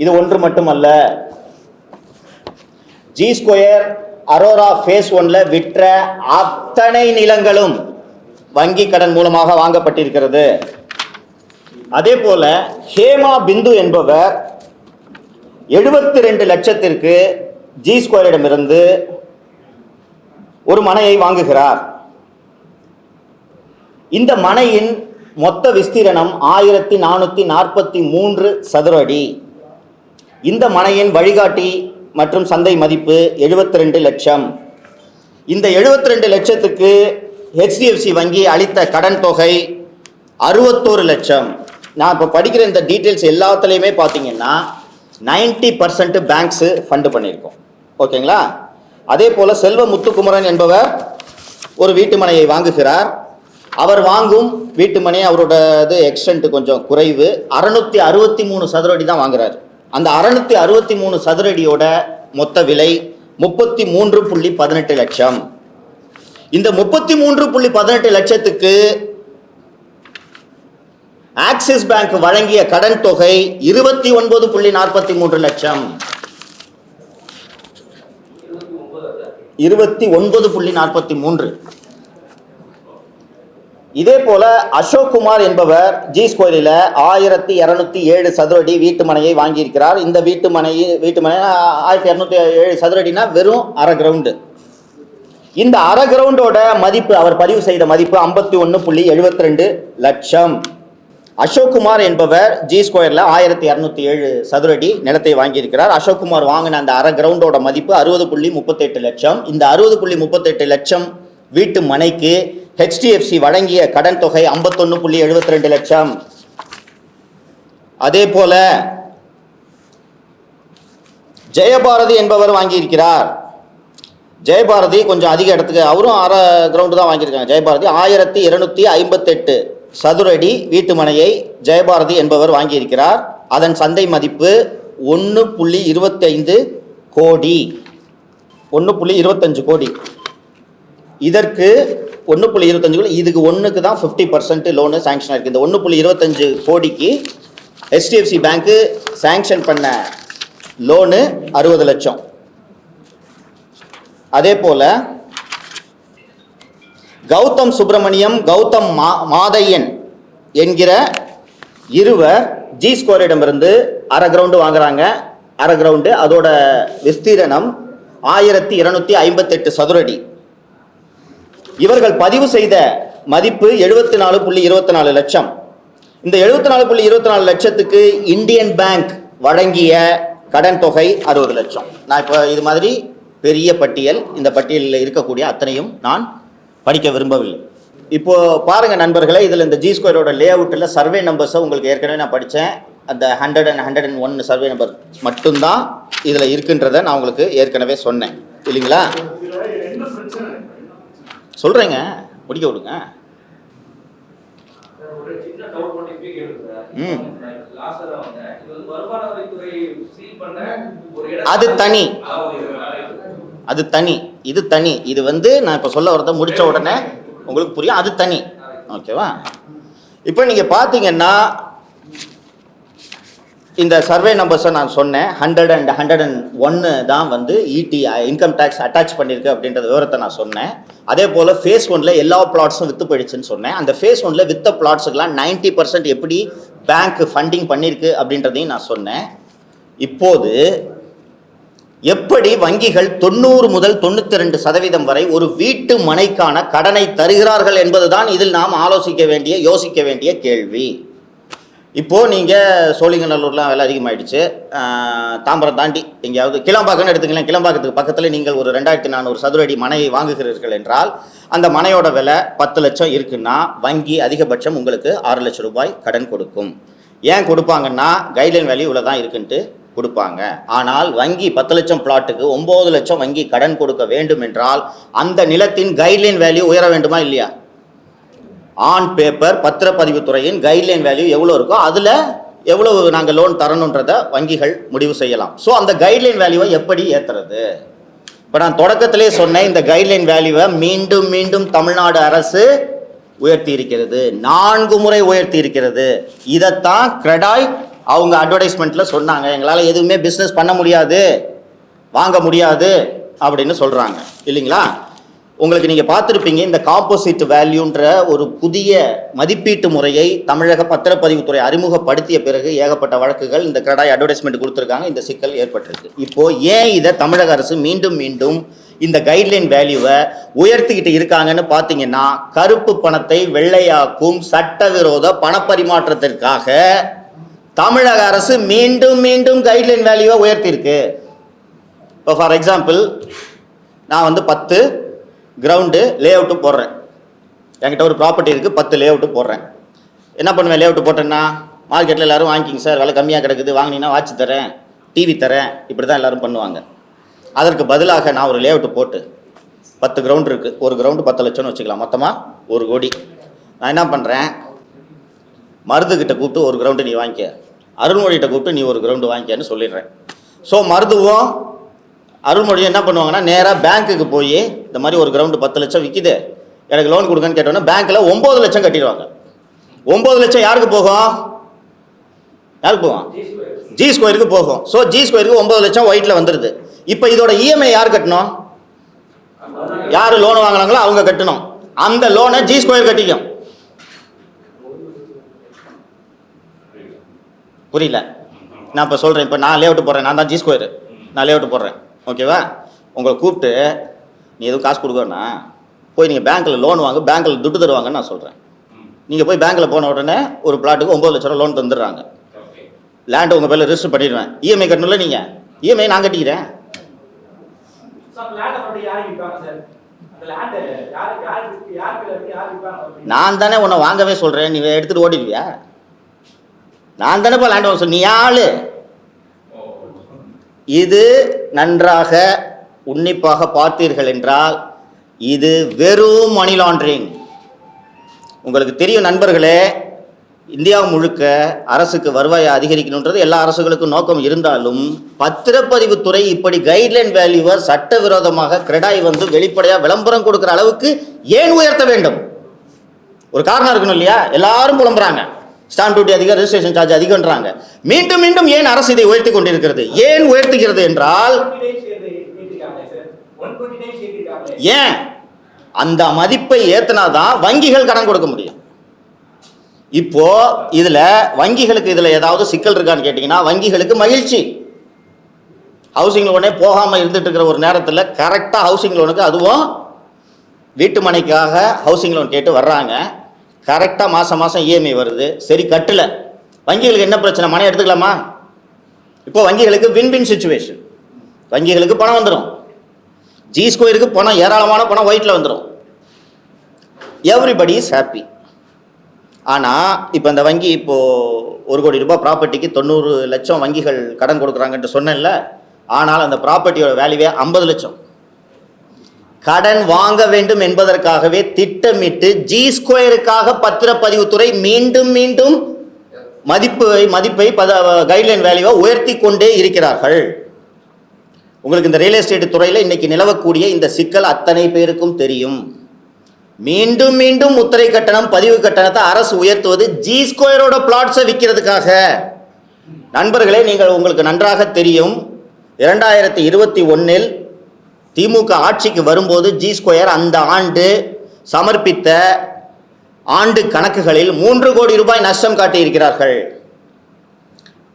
S3: இது ஒன்று மட்டுமல்ல, G2 அரோரா ஃபேஸ் 1ல விற்ற அத்தனை நிலங்களும் வங்கி கடன் மூலமாக வாங்கப்பட்டிருக்கிறது. அதே போல ஹேமா பிந்து என்பவர் 72 லட்சத்திற்கு G2 ஒரு மனையை வாங்குகிறார். இந்த மனையின் மொத்த விஸ்தீரணம் 1443 சதுர அடி. இந்த மனையின் வழிகாட்டி மற்றும் சந்தை மதிப்பு 72 லட்சம். இந்த 72 லட்சத்துக்கு HDFC வங்கி அளித்த கடன் தொகை 61 லட்சம். நான் இப்போ படிக்கிற இந்த டீட்டெயில்ஸ் எல்லாத்துலேயுமே பார்த்தீங்கன்னா 90% பேங்க்ஸு ஃபண்டு பண்ணியிருக்கோம். ஓகேங்களா? அதே போல் செல்வ முத்துக்குமரன் என்பவர் ஒரு வீட்டு மனையை வாங்குகிறார். அவர் வாங்கும் வீட்டு மனை அவரோட எக்ஸ்டென்ட் கொஞ்சம் குறைவு, 663 சதுர அடி தான் வாங்குறாரு. அந்த 663 சதுர அடியோட மொத்த விலை 33.18 லட்சம். இந்த 33.18 லட்சத்துக்கு ஆக்சிஸ் பேங்க் வழங்கிய கடன் தொகை 29.43 லட்சம். 29.43. இதே போல அசோக் குமார் என்பவர் G2ல 1207 சதுர அடி வீட்டு மனையை வாங்கியிருக்கிறார். இந்த வீட்டு மனை 1207 சதுர அடினா வெறும் அரை கிரவுண்டு. இந்த அரை கிரவுண்டோட மதிப்பு, அவர் பதிவு செய்த மதிப்பு 51.72 லட்சம். அசோக் குமார் என்பவர் G2ல 1207 சதுர அடி நிலத்தை வாங்கியிருக்கிறார். அசோக் குமார் வாங்கின அந்த அரை கிரவுண்டோட மதிப்பு 60.38 லட்சம். இந்த 60.38 லட்சம் வீட்டு மனைக்கு HDFC வழங்கிய கடன் தொகை 51.72 லட்சம். அதே போல ஜெயபாரதி என்பவர் வாங்கியிருக்கிறார். ஜெயபாரதி கொஞ்சம் அதிக இடத்துக்கு, அவரும் அரை கிரவுண்டு தான் வாங்கியிருக்காங்க. ஜெயபாரதி 1258 சதுர அடி வீட்டு மனையை ஜெயபாரதி என்பவர் வாங்கியிருக்கிறார். அதன் சந்தை மதிப்பு 1.25 கோடி. 1.25 கோடி. இதற்கு 1.25 கோடி, இதுக்கு ஒன்றுக்கு தான் 50% லோனு சாங்ஷன் ஆயிருக்கு. இந்த 1.25 கோடிக்கு HDFC பேங்க்கு சாங்ஷன் பண்ண லோனு 60 லட்சம். அதே போல கௌதம் சுப்பிரமணியம், கௌதம் மாதையன் என்கிற இருவர் G2 அரை கிரவுண்டு வாங்குறாங்க. அரை கிரவுண்டு, அதோட விஸ்தீரணம் 1258 சதுரடி. இவர்கள் பதிவு செய்த மதிப்பு 74.24 லட்சம். இந்த 74.24 லட்சத்துக்கு இந்தியன் பேங்க் வழங்கிய கடன் தொகை 60 லட்சம். நான் இப்போ இது மாதிரி பெரிய பட்டியல், இந்த பட்டியலில் இருக்கக்கூடிய அத்தனையும் நான் படிக்க விரும்பவில்லை. இப்போ பாருங்க நண்பர்களே, இதில் இந்த ஜி ஸ்கொயரோட லே அவுட்டில் சர்வே நம்பர்ஸை உங்களுக்கு ஏற்கனவே நான் படித்தேன். அந்த 100 and 101 சர்வே நம்பர் மட்டும்தான் இதில் இருக்குன்றதை நான் உங்களுக்கு ஏற்கனவே சொன்னேன் இல்லைங்களா? சொல்கிறேங்க, முடிக்க விடுங்க. அது தனி, அது தனி, இது தனி. இது வந்து நான் இப்போ சொல்ல வரத முடிச்ச உடனே உங்களுக்கு புரியும், அது தனி. ஓகேவா? இப்போ நீங்கள் பார்த்தீங்கன்னா இந்த சர்வே நம்பர்ஸை நான் சொன்னேன். 100 and 101 தான் வந்து இடி இன்கம் டேக்ஸ் அட்டாச் பண்ணியிருக்கு அப்படின்ற விவரத்தை நான் சொன்னேன். அதே போல் ஃபேஸ் 1ல் எல்லா பிளாட்ஸும் விற்று போயிடுச்சுன்னு சொன்னேன். அந்த ஃபேஸ் 1ல் வித்த பிளாட்ஸுக்கெல்லாம் 90% எப்படி பேங்க் ஃபண்டிங் பண்ணியிருக்கு அப்படின்றதையும் நான் சொன்னேன். இப்போது எப்படி வங்கிகள் 90 முதல் 92% வரை ஒரு வீட்டு மனைக்கான கடனை தருகிறார்கள் என்பதுதான் இதில் நாம் யோசிக்க வேண்டிய கேள்வி. இப்போது நீங்கள் சோழிங்கநல்லூர்லாம் விலை அதிகமாகிடுச்சு, தாம்பரம் தாண்டி எங்கேயாவது கிளம்பாக்கன்னு எடுத்துக்கலாம். கிளம்பாக்கத்துக்கு பக்கத்தில் நீங்கள் ஒரு 2400 சதுரடி மனையை வாங்குகிறீர்கள் என்றால் அந்த மனையோட விலை 10 லட்சம் இருக்குன்னா வங்கி அதிகபட்சம் உங்களுக்கு 6 லட்சம் ரூபாய் கடன் கொடுக்கும். ஏன் கொடுப்பாங்கன்னா கைட்லைன் வேல்யூ இவ்வளோ தான் இருக்குன்ட்டு கொடுப்பாங்க. ஆனால் வங்கி 10 லட்சம் பிளாட்டுக்கு 9 லட்சம் வங்கி கடன் கொடுக்க வேண்டும் என்றால் அந்த நிலத்தின் கைட்லைன் வேல்யூ உயர வேண்டுமா இல்லையா? ஆன் பேப்பர் பத்திரப்பதிவுத்துறையின் கைட்லைன் வேல்யூ எவ்வளோ இருக்கோ அதில் எவ்வளவு நாங்கள் லோன் தரணுன்றதை வங்கிகள் முடிவு செய்யலாம். ஸோ அந்த கைட்லைன் வேல்யூவை எப்படி ஏற்றுறது? இப்போ நான் தொடக்கத்திலே சொன்னேன், இந்த கைட்லைன் வேல்யூவை மீண்டும் மீண்டும் தமிழ்நாடு அரசு உயர்த்தி இருக்கிறது, 4 முறை உயர்த்தி இருக்கிறது. இதைத்தான் கிரெடாய் அவங்க அட்வர்டைஸ்மெண்ட்டில் சொன்னாங்க, எங்களால் எதுவுமே பிஸ்னஸ் பண்ண முடியாது, வாங்க முடியாது அப்படின்னு சொல்கிறாங்க இல்லைங்களா? உங்களுக்கு நீங்கள் பார்த்துருப்பீங்க, இந்த காம்போசிட் வேல்யூன்ற ஒரு புதிய மதிப்பீட்டு முறையை தமிழக பத்திரப்பதிவுத்துறை அறிமுகப்படுத்திய பிறகு ஏகப்பட்ட வழக்குகள் இந்த கிரெடாய் அட்வர்டைஸ்மெண்ட் கொடுத்துருக்காங்க, இந்த சிக்கல் ஏற்பட்டிருக்கு. இப்போது ஏன் இதை தமிழக அரசு மீண்டும் மீண்டும் இந்த கைட்லைன் வேல்யூவை உயர்த்திக்கிட்டு இருக்காங்கன்னு பார்த்தீங்கன்னா, கருப்பு பணத்தை வெள்ளையாக்கும் சட்டவிரோத பணப்பரிமாற்றத்திற்காக தமிழக அரசு மீண்டும் மீண்டும் கைட்லைன் வேல்யூவை உயர்த்தியிருக்கு. இப்போ ஃபார் எக்ஸாம்பிள், நான் வந்து 10 கிரவுண்டு லே அவுட்டு போடுறேன். என்கிட்ட ஒரு ப்ராப்பர்ட்டி இருக்குது, 10 லே அவுட்டு போடுறேன். என்ன பண்ணுவேன்? லே அவுட்டு போட்டேன்னா மார்க்கெட்டில் எல்லோரும் வாங்கிக்கிங்க சார், விலை கம்மியாக கிடக்குது, வாங்கினீங்கன்னா வாட்ச் தரேன், டிவி தரேன், இப்படி தான் எல்லோரும் பண்ணுவாங்க. அதற்கு பதிலாக நான் ஒரு லே அவுட்டு போட்டு 10 கிரவுண்டு இருக்குது, ஒரு கிரவுண்டு 10 லட்சம்னு வச்சுக்கலாம், மொத்தமாக 1 கோடி. நான் என்ன பண்ணுறேன்? மருதுகிட்ட கூப்பிட்டு ஒரு கிரவுண்டு நீ வாங்கிக்க, அருள்மொழிகிட்ட கூப்பிட்டு நீ ஒரு கிரவுண்டு வாங்கிக்கன்னு சொல்லிடுறேன். ஸோ மருதுவும் அருள்மொழியும் என்ன பண்ணுவாங்கன்னா நேராக பேங்க்குக்கு போய் இந்த மாதிரி ஒரு கிரவுண்டு 10 லட்சம் விற்கிது, எனக்கு லோன் கொடுங்கன்னு கேட்டோன்னா பேங்க்கில் 9 லட்சம் கட்டிடுவாங்க. 9 லட்சம் யாருக்கு போகும்? யாருக்கு போகும்? ஜி ஸ்கொயருக்கு போகும். ஸோ ஜி ஸ்கொயருக்கு 9 லட்சம் ஒயிட்டில் வந்துடுது. இப்போ இதோட இஎம்ஐ யார் கட்டணும்? யார் லோன் வாங்கினாங்களோ அவங்க கட்டணும். அந்த லோனை ஜி ஸ்கொயர் கட்டிக்கும். புரியல? நான் இப்போ சொல்கிறேன், இப்போ நான் லே அவுட்டு போடுறேன், நான் தான் ஜி ஸ்கொயரு, நான் லே அவுட்டு போடுறேன், ஓகேவா? உங்களை கூப்பிட்டு நீ எதுவும் காசு கொடுக்கணும்னா போய் நீங்கள் பேங்க்கில் லோன் வாங்க, பேங்க்கில் துட்டு தருவாங்கன்னு நான் சொல்கிறேன். நீங்கள் போய் பேங்க்கில் போன உடனே ஒரு பிளாட்டுக்கு 9 லட்ச ரூபா லோன் தந்துடுறாங்க. லேண்டு உங்கள் பேரில் ரிஜிஸ்டர் பண்ணிடுவேன். இஎம்ஐ கட்டணும்ல, நீங்கள் இஎம்ஐ நான் கட்டிக்கிறேன். நான் தானே உன்னை வாங்கவே சொல்கிறேன், நீ எடுத்துகிட்டு ஓடிடுவியா? நான் தானே இப்போ லேண்ட் வாங்க சொல்ல, நீ ஆளு. இது நன்றாக உன்னிப்பாக பார்த்தீர்கள் என்றால் இது வெறும் மணி லாண்டரிங். உங்களுக்கு தெரியும் நண்பர்களே, இந்தியா முழுக்க அரசுக்கு வருவாயை அதிகரிக்கணுன்றது எல்லா அரசுகளுக்கும் நோக்கம் இருந்தாலும் பத்திரப்பதிவுத்துறை இப்படி கைட்லைன் வேல்யூவை சட்டவிரோதமாக கிரெடாய் வந்து வெளிப்படையாக விளம்பரம் கொடுக்குற அளவுக்கு ஏன் உயர்த்த வேண்டும்? ஒரு காரணம் இருக்கணும் இல்லையா? எல்லாரும் புலம்புறாங்க, ஸ்டாம்ப் டியூட்டி அதிகம், ரெஜிஸ்ட்ரேஷன் சார்ஜ் அதிகம்ன்றாங்க. மீண்டும் மீண்டும் ஏன் அரசு இதை உயர்த்தி கொண்டிருக்கிறது? ஏன் உயர்த்துகிறது என்றால் ஏன் அந்த மதிப்பை ஏத்தினாதான் வங்கிகள் கடன் கொடுக்க முடியும். இப்போ இதுல வங்கிகளுக்கு இதுல ஏதாவது சிக்கல் இருக்கான்னு கேட்டீங்கன்னா வங்கிகளுக்கு மகிழ்ச்சி. ஹவுசிங் லோனே போகாமல் இருந்துட்டு இருக்கிற ஒரு நேரத்தில் கரெக்டாக ஹவுசிங் லோனுக்கு, அதுவும் வீட்டு மனைக்காக ஹவுசிங் லோன் கேட்டு வர்றாங்க. கரெக்டாக மாதம் மாதம் இஎம்ஐ வருது. சரி, கட்டலை. வங்கிகளுக்கு என்ன பிரச்சனை? மனை எடுத்துக்கலாமா? இப்போ வங்கிகளுக்கு வின் சுச்சுவேஷன். வங்கிகளுக்கு பணம் வந்துடும், ஜி ஸ்கொயருக்கு பணம், ஏராளமான பணம் ஒயிட்டில் வந்துடும். Everybody is happy. ஆனால் இப்போ இந்த வங்கி இப்போது 1 கோடி ரூபாய் ப்ராப்பர்ட்டிக்கு 90 லட்சம் வங்கிகள் கடன் கொடுக்குறாங்கன்ட்டு சொன்னேன்ல. ஆனால் அந்த ப்ராப்பர்ட்டியோட வேல்யூவே 50 லட்சம். கடன் வாங்க வேண்டும் என்பதற்காகவே திட்டமிட்டு ஜி ஸ்கொயருக்காக பத்திரப்பதிவுத்துறை மீண்டும் மீண்டும் மதிப்பை கைட்லைன் வேல்யூவை உயர்த்தி கொண்டே இருக்கிறார்கள். உங்களுக்கு இந்த ரியல் எஸ்டேட் துறையில் இன்னைக்கு நிலவக்கூடிய இந்த சிக்கல் அத்தனை பேருக்கும் தெரியும். மீண்டும் மீண்டும் முத்திரை கட்டணம், பதிவு கட்டணத்தை அரசு உயர்த்துவது ஜி ஸ்கொயரோட பிளாட்ஸை விற்கிறதுக்காக. நண்பர்களே, உங்களுக்கு நன்றாக தெரியும், 2021 திமுக ஆட்சிக்கு வரும்போது ஜி ஸ்கொயர் அந்த ஆண்டு சமர்ப்பித்த ஆண்டு கணக்குகளில் 3 கோடி ரூபாய் நஷ்டம் காட்டியிருக்கிறார்கள்.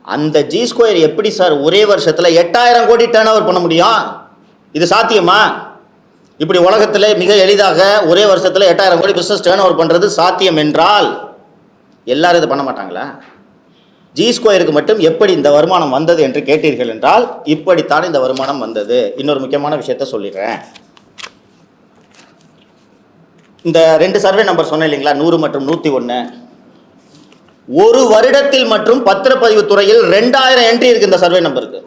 S3: அந்த ஜி ஸ்கொயர் எப்படி சார் ஒரே வருஷத்தில் 8000 கோடி டர்ன் ஓவர் பண்ண முடியும்? இது சாத்தியமா? இப்படி உலகத்தில் மிக எளிதாக ஒரே வருஷத்தில் 8000 கோடி பிஸ்னஸ் டர்ன் ஓவர் பண்ணுறது சாத்தியம் என்றால் எல்லாரும் இதை பண்ண மாட்டாங்களா? ஜி ஸ்கொயருக்கு மட்டும் எப்படி இந்த வருமானம் வந்தது என்று கேட்டீர்கள் என்றால் இப்படித்தான் இந்த வருமானம் வந்தது. இன்னொரு முக்கியமான விஷயத்த சொல்லிடுறேன். இந்த 2 சர்வே நம்பர் சொன்னேன் இல்லைங்களா, 100 மற்றும் 101. ஒரு வருடத்தில் மற்றும் பத்திரப்பதிவு துறையில் 2000 என்ட்ரி இருக்கு இந்த சர்வே நம்பருக்கு.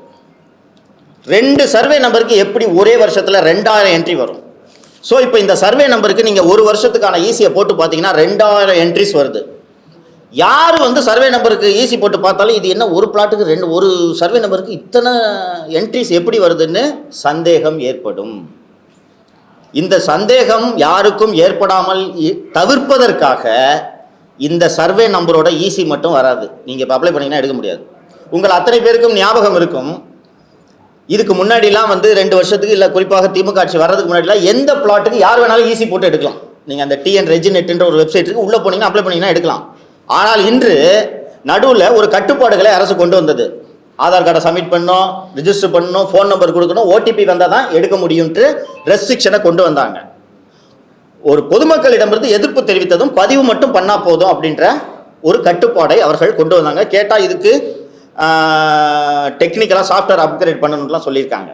S3: 2 சர்வே நம்பருக்கு எப்படி ஒரே வருஷத்தில் 2000 என்ட்ரி வரும்? ஸோ இப்போ இந்த சர்வே நம்பருக்கு நீங்கள் ஒரு வருஷத்துக்கான ஈஸியை போட்டு பார்த்தீங்கன்னா 2000 என்ட்ரிஸ் வருது. யார் சர்வே நம்பருக்கு ஈஸி போட்டு பார்த்தாலும் இது என்ன ஒரு பிளாட்டுக்கு ஒரு சர்வே நம்பருக்கு இத்தனை என்ட்ரிஸ் எப்படி வருதுன்னு சந்தேகம் ஏற்படும். இந்த சந்தேகம் யாருக்கும் ஏற்படாமல் தவிர்ப்பதற்காக இந்த சர்வே நம்பரோட ஈஸி மட்டும் வராது. நீங்கள் இப்போ அப்ளை பண்ணிங்கன்னா எடுக்க முடியாது. உங்கள் அத்தனை பேருக்கும் ஞாபகம் இருக்கும், இதுக்கு முன்னாடிலாம் 2 வருஷத்துக்கு இல்லை, குறிப்பாக திமுக ஆட்சி வர்றதுக்கு முன்னாடிலாம் எந்த பிளாட்டுக்கு யார் வேணாலும் ஈஸி போட்டு எடுக்கலாம். நீங்கள் அந்த டிஎன் ரெஜினெட்ன்ற ஒரு வெப்சைட்டுக்கு உள்ளே போனீங்கன்னா அப்ளை பண்ணிங்கன்னா எடுக்கலாம். ஆனால் இன்று நடுவில் ஒரு கட்டுப்பாடுகளை அரசு கொண்டு வந்தது. ஆதார் கார்டை சப்மிட் பண்ணணும், ரிஜிஸ்டர் பண்ணணும், ஃபோன் நம்பர் கொடுக்கணும், ஓடிபி வந்தால் தான் எடுக்க முடியும்ட்டு ரெஸ்ட்ரிக்ஷனை கொண்டு வந்தாங்க. ஒரு பொதுமக்களிடமிருந்து எதிர்ப்பு தெரிவித்ததும் பதிவு மட்டும் பண்ணால் போதும் அப்படின்ற ஒரு கட்டுப்பாடை அவர்கள் கொண்டு வந்தாங்க. கேட்டால் இதுக்கு டெக்னிக்கலாக சாஃப்ட்வேர் அப்கிரேட் பண்ணணும்லாம் சொல்லியிருக்காங்க.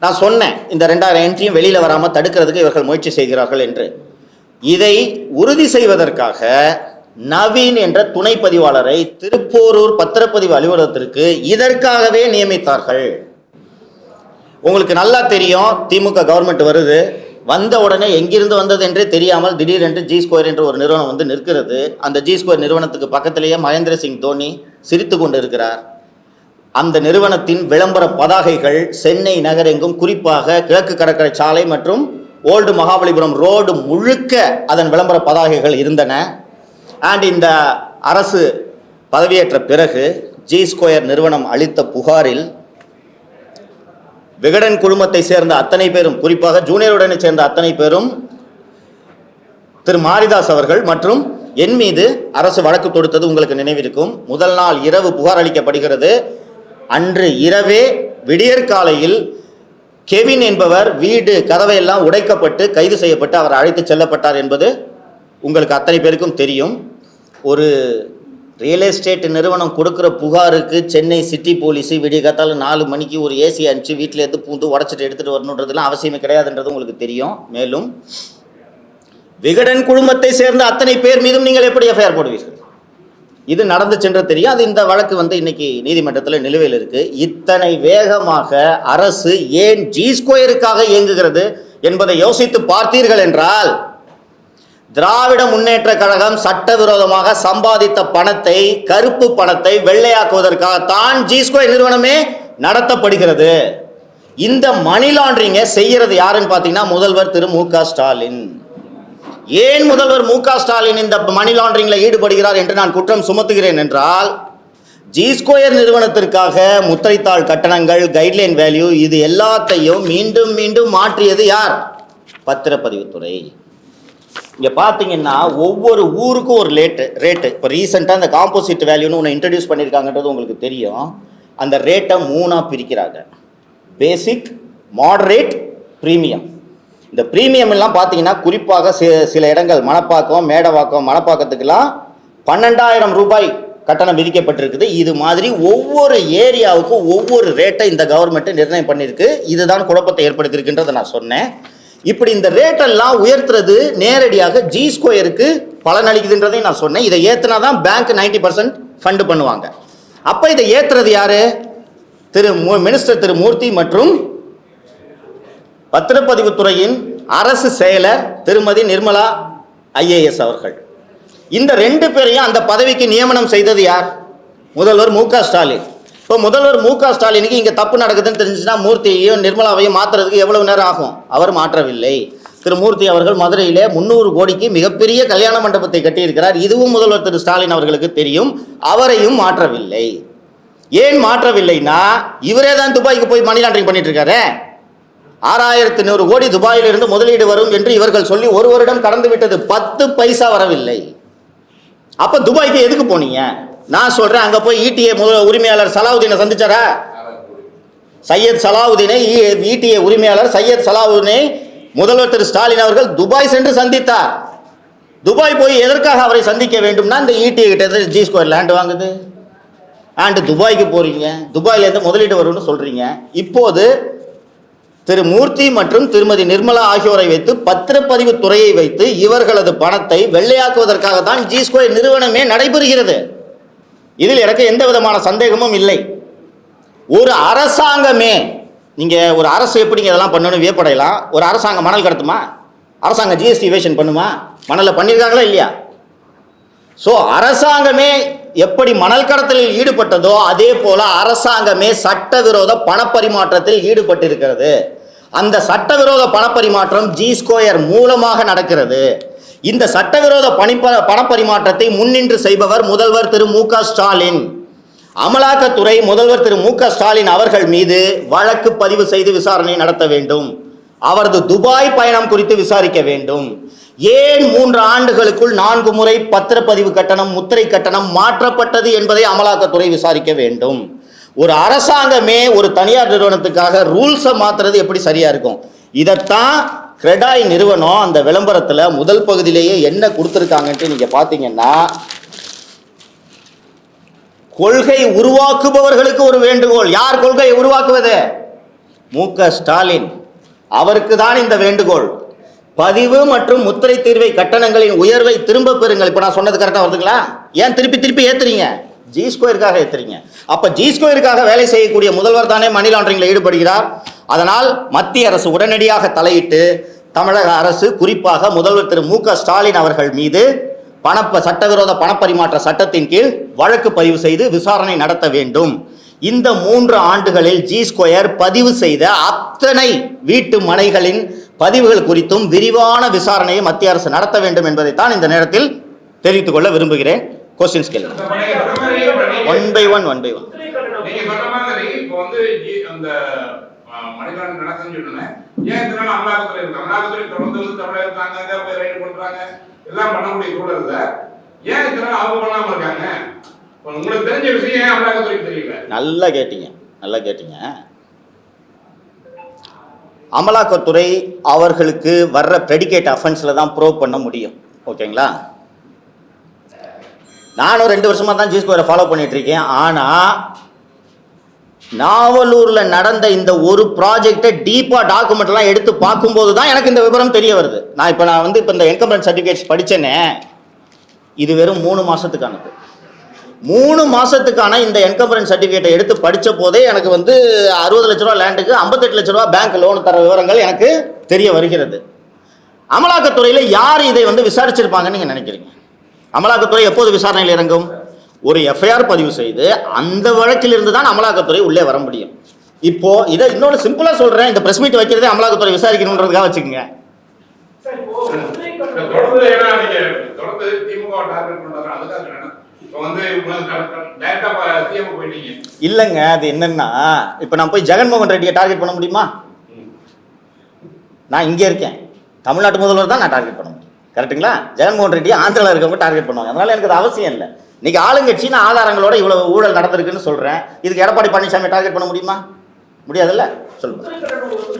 S3: நான் சொன்னேன், இந்த 2000 என்ட்ரியும் வெளியில் வராமல் தடுக்கிறதுக்கு இவர்கள் முயற்சி செய்கிறார்கள் என்று. இதை உறுதி செய்வதற்காக நவீன் என்ற துணை பதிவாளரை திருப்போரூர் பத்திரப்பதிவு அலுவலகத்திற்கு இதற்காகவே நியமித்தார்கள். உங்களுக்கு நல்லா தெரியும், திமுக கவர்மெண்ட் வருது, வந்த உடனே எங்கிருந்து வந்தது என்றே தெரியாமல் திடீரென்று ஜி ஸ்கொயர் என்ற ஒரு நிறுவனம் நிற்கிறது. அந்த ஜி ஸ்கொயர் நிறுவனத்துக்கு பக்கத்திலேயே மகேந்திர சிங் தோனி சிரித்து கொண்டு இருக்கிறார். அந்த நிறுவனத்தின் விளம்பர பதாகைகள் சென்னை நகரெங்கும், குறிப்பாக கிழக்கு கடற்கரை சாலை மற்றும் ஓல்டு மகாபலிபுரம் ரோடு முழுக்க அதன் விளம்பர பதாகைகள் இருந்தன. அண்ட் இந்த அரசு பதவியேற்ற பிறகு ஜி ஸ்கொயர் நிறுவனம் அளித்த புகாரில் விகடன் குழுமத்தை சேர்ந்த அத்தனை பேரும், குறிப்பாக ஜூனியருடனை சேர்ந்த அத்தனை பேரும், திரு மாரிதாஸ் அவர்கள் மற்றும் என் மீது அரசு வழக்கு தொடுத்தது உங்களுக்கு நினைவிருக்கும். முதல் நாள் இரவு புகார் அளிக்கப்படுகிறது. அன்று இரவே விடியற்காலையில் கெவின் என்பவர் வீடு கதவையெல்லாம் உடைக்கப்பட்டு கைது செய்யப்பட்டு அவர் அழைத்து செல்லப்பட்டார் என்பது உங்களுக்கு அத்தனை பேருக்கும் தெரியும். ஒரு ரியல் எஸ்டேட் நிறுவனம் கொடுக்குற புகாருக்கு சென்னை சிட்டி போலீஸு விடிய காத்தால 4 மணிக்கு ஒரு ஏசி அனுப்பிச்சு வீட்டில் எடுத்து பூந்து உடச்சிட்டு எடுத்துகிட்டு வரணுன்றதுலாம் அவசியமே கிடையாதுன்றது உங்களுக்கு தெரியும். மேலும் விகடன் குழுமத்தை சேர்ந்த அத்தனை பேர் மீதும் நீங்கள் எப்படி எஃப்ஐஆர் போடுவீர்கள்? இது நடந்துச்சுன்ற தெரியும். அது இந்த வழக்கு இன்னைக்கு நீதிமன்றத்தில் நிலுவையில் இருக்கு. இத்தனை வேகமாக அரசு ஏன் ஜி ஸ்கொயருக்காக இயங்குகிறது என்பதை யோசித்து பார்த்தீர்கள் என்றால், திராவிட முன்னேற்ற கழகம் சட்டவிரோதமாக சம்பாதித்த பணத்தை, கருப்பு பணத்தை வெள்ளையாக்குவதற்காகத்தான் ஜி ஸ்கொயர் நிறுவனமே நடத்தப்படுகிறது. இந்த மணி லாண்டரிங்கை செய்யறது யாருன்னு பார்த்தீங்கன்னா முதல்வர் திரு மு.க. ஸ்டாலின். ஏன் முதல்வர் மு.க. ஸ்டாலின் இந்த மணி லாண்டரிங்கில் ஈடுபடுகிறார் என்று நான் குற்றம் சுமத்துகிறேன் என்றால், ஜி ஸ்கொயர் நிறுவனத்திற்காக முத்திரைத்தாள் கட்டணங்கள், கைட்லைன் வேல்யூ, இது எல்லாத்தையும் மீண்டும் மீண்டும் மாற்றியது யார்? பத்திரப்பதிவுத்துறை. இங்கே பார்த்தீங்கன்னா ஒவ்வொரு ஊருக்கும் ஒரு ரேட்டு. இப்போ ரீசெண்டாக இந்த காம்போசிட் வேல்யூன்னு ஒன்று இன்ட்ரடியூஸ் பண்ணியிருக்காங்கன்றது உங்களுக்கு தெரியும். அந்த ரேட்டை 3ஆக பிரிக்கிறாங்க. பேசிக், மாடரேட், பிரீமியம். இந்த பிரீமியம் எல்லாம் பார்த்தீங்கன்னா குறிப்பாக சில இடங்கள் மணப்பாக்கம், மேடவாக்கம், மணப்பாக்கத்துக்கெல்லாம் 12,000 ரூபாய் கட்டணம் விதிக்கப்பட்டிருக்குது. இது மாதிரி ஒவ்வொரு ஏரியாவுக்கும் ஒவ்வொரு ரேட்டை இந்த கவர்மெண்ட் நிர்ணயம் பண்ணியிருக்கு. இதுதான் குழப்பத்தை ஏற்படுத்தியிருக்கின்றதை நான் சொன்னேன். இப்படி இந்த ரேட்டெல்லாம் உயர்த்துறது நேரடியாக ஜி ஸ்கொயருக்கு பலனளிக்குதுன்றதையும் நான் சொன்னேன். இதை ஏற்றினா தான் பேங்க் 90% ஃபண்டு பண்ணுவாங்க. அப்போ இதை ஏற்றுறது யாரு? மினிஸ்டர் திரு மூர்த்தி மற்றும் பத்திரப்பதிவுத்துறையின் அரசு செயலர் திருமதி நிர்மலா IAS அவர்கள். இந்த 2 பேரையும் அந்த பதவிக்கு நியமனம் செய்தது யார்? முதல்வர் மு க ஸ்டாலின். இப்போ முதல்வர் மு க ஸ்டாலினுக்கு இங்கே தப்பு நடக்குதுன்னு தெரிஞ்சுன்னா மூர்த்தியையும் நிர்மலாவையும் மாற்றுறதுக்கு எவ்வளவு நேரம் ஆகும்? அவர் மாற்றவில்லை. திரு மூர்த்தி அவர்கள் மதுரையிலே 300 கோடிக்கு மிகப்பெரிய கல்யாண மண்டபத்தை கட்டியிருக்கிறார். இதுவும் முதல்வர் திரு ஸ்டாலின் அவர்களுக்கு தெரியும். அவரையும் மாற்றவில்லை. ஏன் மாற்றவில்லைன்னா இவரே தான் துபாய்க்கு போய் மணி லாண்டரிங் பண்ணிட்டு இருக்காரு. 6,100 கோடி துபாயிலிருந்து முதலீடு வரும் என்று இவர்கள் சொல்லி 1 வருடம் கடந்து விட்டது. 10 பைசா வரவில்லை. அப்ப துபாய்க்கு எதுக்கு போனீங்க? நான் சொல்றேன், அங்க போய் ETA உரிமையாளர் சலாவுதீனை சந்திச்சாரா? சையத் சலாவுதீனை, ETA உரிமையாளர் சையத் சலாவுதீனை முதல்வர் திரு ஸ்டாலின் அவர்கள் துபாய் சென்று சந்தித்தார். துபாய் போய் எதற்காக அவரை சந்திக்க வேண்டும்னா இந்த ETA கிட்ட ஜி ஸ்கொயர் லேண்ட் வாங்குது அண்ட் துபாய்க்கு போறீங்க, துபாயிலேருந்து முதலீடு வரும்னு சொல்றீங்க. இப்போது திரு மூர்த்தி மற்றும் திருமதி நிர்மலா ஆகியோரை வைத்து பத்திரப்பதிவு துறையை வைத்து இவர்களது பணத்தை வெள்ளையாக்குவதற்காக தான் ஜி ஸ்கொயர் நிறுவனமே நடைபெறுகிறது. இதில் எனக்கு எந்த விதமான சந்தேகமும் இல்லை. ஒரு அரசாங்கமே, நீங்க ஒரு அரசு எப்படிங்க இதெல்லாம் பண்ணணும் வியப்படையலாம். ஒரு அரசாங்கம் மணல் கடத்துமா? அரசாங்கம் ஜிஎஸ்டி இவேஷன் பண்ணுமா? மணலை பண்ணியிருக்காங்களா இல்லையா? ஸோ அரசாங்கமே எப்படி மணல் கடத்தலில் ஈடுபட்டதோ அதே போல அரசாங்கமே சட்டவிரோத பணப்பரிமாற்றத்தில் ஈடுபட்டிருக்கிறது. அந்த சட்டவிரோத பணப்பரிமாற்றம் ஜி ஸ்கொயர் மூலமாக நடக்கிறது. இந்த சட்டவிரோத பணப்பரிமாற்றத்தை முன்னின்று செய்பவர் முதல்வர் திரு மு க ஸ்டாலின். அமலாக்கத்துறை முதல்வர் திரு மு க ஸ்டாலின் அவர்கள் மீது வழக்கு பதிவு செய்து விசாரணை நடத்த வேண்டும். அவரது துபாய் பயணம் குறித்து விசாரிக்க வேண்டும். ஏன் 3 ஆண்டுகளுக்குள் 4 முறை பத்திரப்பதிவு கட்டணம், முத்திரை கட்டணம் மாற்றப்பட்டது என்பதை அமலாக்கத்துறை விசாரிக்க வேண்டும். ஒரு அரசாங்கமே ஒரு தனியார் நிறுவனத்துக்காக ரூல்ஸை மாத்துறது எப்படி சரியா இருக்கும்? இதைத்தான் கிரெடாய் நிறுவனம் அந்த விளம்பரத்தில் முதல் பகுதியிலேயே என்ன கொடுத்துருக்காங்கன்ட்டு நீங்க பார்த்தீங்கன்னா, கொள்கை உருவாக்குபவர்களுக்கு ஒரு வேண்டுகோள். யார் கொள்கையை உருவாக்குவது? மு க ஸ்டாலின். அவருக்கு தான் இந்த வேண்டுகோள். பதிவு மற்றும் முத்திரை தீர்வை கட்டணங்களின் உயர்வை திரும்ப பெறுங்கள். இப்போ நான் சொன்னது கரெக்டாக வருதுங்களா? ஏன் திருப்பி ஏற்றுறீங்க? ஜி ஸ்கொயருக்காக ஏற்றுறீங்க. அப்போ ஜி ஸ்கொயருக்காக வேலை செய்யக்கூடிய முதல்வர் தானே மணி லாண்டரிங்கில் ஈடுபடுகிறார். அதனால் மத்திய அரசு உடனடியாக தலையிட்டு தமிழக அரசு, குறிப்பாக முதல்வர் திரு மு க ஸ்டாலின் அவர்கள் மீது சட்டவிரோத பணப்பரிமாற்ற சட்டத்தின் கீழ் வழக்கு பதிவு செய்து விசாரணை நடத்த வேண்டும். இந்த 3 ஆண்டுகளில் ஜி ஸ்கொயர் பதிவு செய்த அத்தனை வீட்டு மனைகளின் பதிவுகள் குறித்தும் விரிவான விசாரணையை மத்திய அரசு நடத்த வேண்டும் என்பதைத்தான் இந்த நேரத்தில் தெரிவித்துக் கொள்ள விரும்புகிறேன். கொஸ்டின்ஸ் கேளுங்க. One by one. நல்லா கேட்டீங்க. அமலாக்கத்துறை அவர்களுக்கு வர்ற பிரெடிகேட் அஃபென்ஸில் தான் ப்ரோவ் பண்ண முடியும். ஓகேங்களா? நானும் 2 வருஷமா தான் ஜி ஸ்கொயரை ஃபாலோ பண்ணிட்டு இருக்கேன். ஆனால் நாவலூரில் நடந்த இந்த ஒரு ப்ராஜெக்டை டீப்பாக டாக்குமெண்ட்லாம் எடுத்து பார்க்கும்போது தான் எனக்கு இந்த விவரம் தெரிய வருது. நான் இப்போ இந்த என்கம்பரன்ஸ் சர்டிஃபிகேட்ஸ் படித்தேனே, இது வெறும் 3 மாதத்துக்கானது. 3 மாதத்துக்கான இந்த என்கம்பரன்ஸ் சர்டிஃபிகேட்டை எடுத்து படித்த போதே எனக்கு 60 லட்ச ரூபா லேண்டுக்கு 58 லட்ச ரூபா பேங்க் லோன் தர விவரங்கள் எனக்கு தெரிய வருகிறது. அமலாக்கத்துறையில் யார் இதை விசாரிச்சிருப்பாங்கன்னு நீங்கள் நினைக்கிறீங்க? அமலாக்கத்துறை எப்போது விசாரணையில் இறங்கும்? ஒரு எஃப்ஐஆர் பதிவு செய்து அந்த வழக்கிலிருந்து தான் அமலாக்கத்துறை உள்ளே வர முடியும். இப்போ இதை இன்னொரு சிம்பிளா சொல்றேன். இந்த பிரஸ் மீட் வைக்கிறதே அமலாக்கத்துறை விசாரிக்கணும்ன்றதுக்காக வச்சுக்கோங்க. இல்லைங்க, அது என்னன்னா, இப்ப நான் போய் ஜெகன்மோகன் ரெட்டியை டார்கெட் பண்ண முடியுமா? நான் இங்கே இருக்கேன், தமிழ்நாட்டு முதல்வர் தான் நான் டார்கெட் பண்ண முடியும். கரெக்டுங்களா? ஜெகன்மோகன் ரெட்டி ஆந்திராவில் இருக்கவங்க டார்கெட் பண்ணுவாங்க. அதனால எனக்கு அது அவசியம் இல்லை. இன்னைக்கு ஆளுங்கட்சி நான் ஆதாரங்களோட இவ்வளவு ஊழல் நடந்திருக்குன்னு சொல்றேன். இதுக்கு எடப்பாடி பழனிசாமி டார்கெட் பண்ண முடியுமா? முடியாதுல்ல. சொல்லுங்க.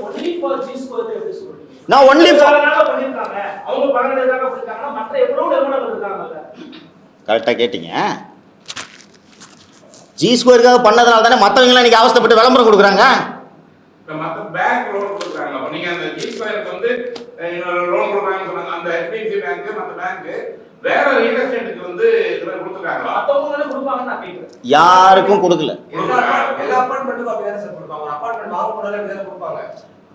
S4: ஒன்லி ஃபார் ஜி ஸ்கொயர் எப்படி சொல்றீங்க?
S3: நான் ஒன்லி ஃபார்
S4: பண்ணிருக்காங்க. அவங்க பணங்களுக்காக பண்ணிருக்காங்க. மற்ற எவ்வளவு நிறுவனங்கள் இருக்காங்கல்ல.
S3: கரெக்டா கேட்டீங்க. ஜி ஸ்கொயருக்காக பண்ணதுனால தானே மற்றவங்க எல்லாம் இன்னைக்கு அவஸ்தைப்பட்டு விளம்பரம் கொடுக்குறாங்க.
S5: மற்ற பேங்க் லோன் கொடுக்குறாங்க. அப்ப நீங்க அந்த ஜி ஸ்கொயருக்கு வந்து லோன் கொடுக்குறாங்கன்னு சொன்னாங்க. அந்த HDFC பேங்க் மற்ற பேங்க் வேற ரியல் எஸ்டேட்டுக்கு வந்து இதெல்லாம் கொடுத்துருக்காங்களா?
S4: மத்தவங்க தானே கொடுப்பாங்கன்னு நான் கேக்குறேன்.
S3: யாருக்கும் கொடுக்கல.
S6: எல்லா அபார்ட்மெண்ட்டுக்கும் அப்படிதான் சார் கொடுப்பாங்க. ஒரு அபார்ட்மெண்ட் வாங்க போனாலே அப்படிதான் கொடுப்பாங்க.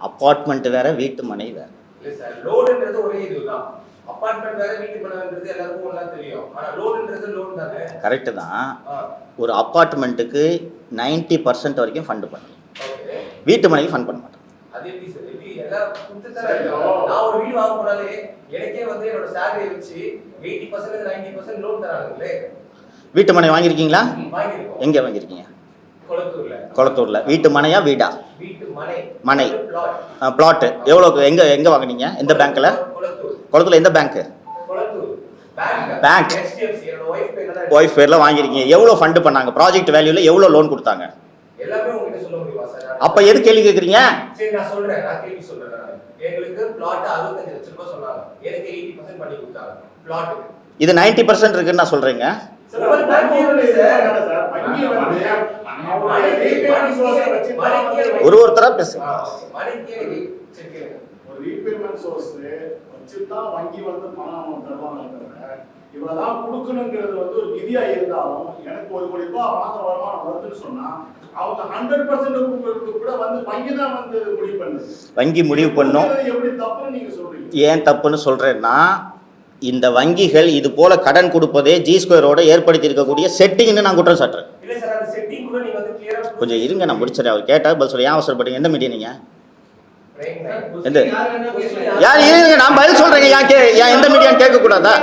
S3: அபார்ட்மெண்ட் வேற, வீட்டு மனை வேற.
S6: இல்ல சார், லோன்ன்றது ஒரே இதுதான். அபார்ட்மெண்ட் வேற, வீட்டு மனைன்றது எல்லாருக்கும் ஒண்ணா தெரியும். ஆனா லோன்ன்றது லோன் தானே.
S3: கரெக்ட் தான். ஒரு அபார்ட்மெண்ட்டுக்கு 90% வரைக்கும் ஃபண்ட் பண்ணுவோம்.
S6: ஓகே.
S3: வீட்டு மனைக்கு ஃபண்ட் பண்ண மாட்டோம்.
S6: அது எப்படி சார்? எப்படி எல்லாம் கொடுத்துட்டாரா? நான் ஒரு வீடு வாங்க போனாலே எனக்கே வந்து என்னோட salary வச்சு 80% 90% லோன் தராங்களே.
S3: வீட்டு மனை வாங்கியிருக்கீங்களா?
S6: வாங்கிருக்கோம்.
S3: எங்க வாங்கியிருக்கீங்க?
S6: கொளத்தூர்ல.
S3: கொளத்தூர்ல. வீட்டு மனையா வீடா?
S6: வீட்டு மனை.
S3: மனை.
S6: பிளாட்.
S3: பிளாட் எவ்வளோக்கு? எங்க வாங்குனீங்க? எந்த பேங்க்ல?
S6: கொளத்தூர்.
S3: கொளத்தூர்ல எந்த பேங்க்?
S6: கொளத்தூர்.
S3: பேங்க்.
S6: HDFC என்னோட ஒய்ஃப் பேர்ல தான்.
S3: ஒய்ஃப் பேர்ல வாங்கியிருக்கீங்க. எவ்வளோ ஃபண்ட் பண்ணாங்க? ப்ராஜெக்ட் வேல்யூல எவ்வளோ லோன் கொடுத்தாங்க?
S6: எல்லாமே உங்ககிட்ட சொல்ல முடியுமா சார்?
S3: அப்ப எது கேள்வி கேட்குறீங்க?
S6: சரி, நான் சொல்றேன். நான் கேள்வி சொல்றேன். எங்களுக்கு பிளாட் 65 லட்சம் ரூபாய் சொன்னாங்க. எனக்கு 80% பண்ணி கொடுத்தாங்க பிளாட்டுக்கு.
S3: இது 90% இருக்குன்னு நான் சொல்றேங்க.
S6: ஒரு பேங்க்
S3: ஒருத்தரா பேசுங்க.
S7: ஒரு ரீபேமெண்ட் சோர்ஸ் வச்சுதான் வங்கி வந்து பணம் தருவாங்க. இவ்வளவுதான் கொடுக்கணுங்கிறது வந்து ஒரு விதியா இருந்தாலும் எனக்கு 1 கோடி ரூபாய் மாத வருமானம் வருதுன்னு சொன்னா அவங்க 100% கூட வந்து வங்கி தான் வந்து முடிவு பண்ணுது.
S3: வங்கி முடிவு பண்ணும்.
S7: எப்படி தப்புன்னு நீங்க சொல்றீங்க?
S3: ஏன் தப்புன்னு சொல்றேன்னா, இந்த வங்கிகள் இது போல கடன் கொடுப்பதே ஜி ஸ்கொயரோட ஏற்படுத்தி இருக்கக்கூடிய செட்டிங்னு நான் குற்றம் சாட்டுறேன்.
S6: இல்ல சார், அந்த செட்டிங் கூட நீங்க வந்து கிளியரா
S3: கொஞ்சம் இருங்க, நான் முடிச்சிடறேன். அவர் கேட்டால் பதில் சொல்ல. ஏன் அவசரப்படுங்க? எந்த மீடியா நீங்க? எந்த யார்? இருங்க, நான் பதில் சொல்றேங்க. ஏன் எந்த மீடியான்னு கேட்க கூடாதா?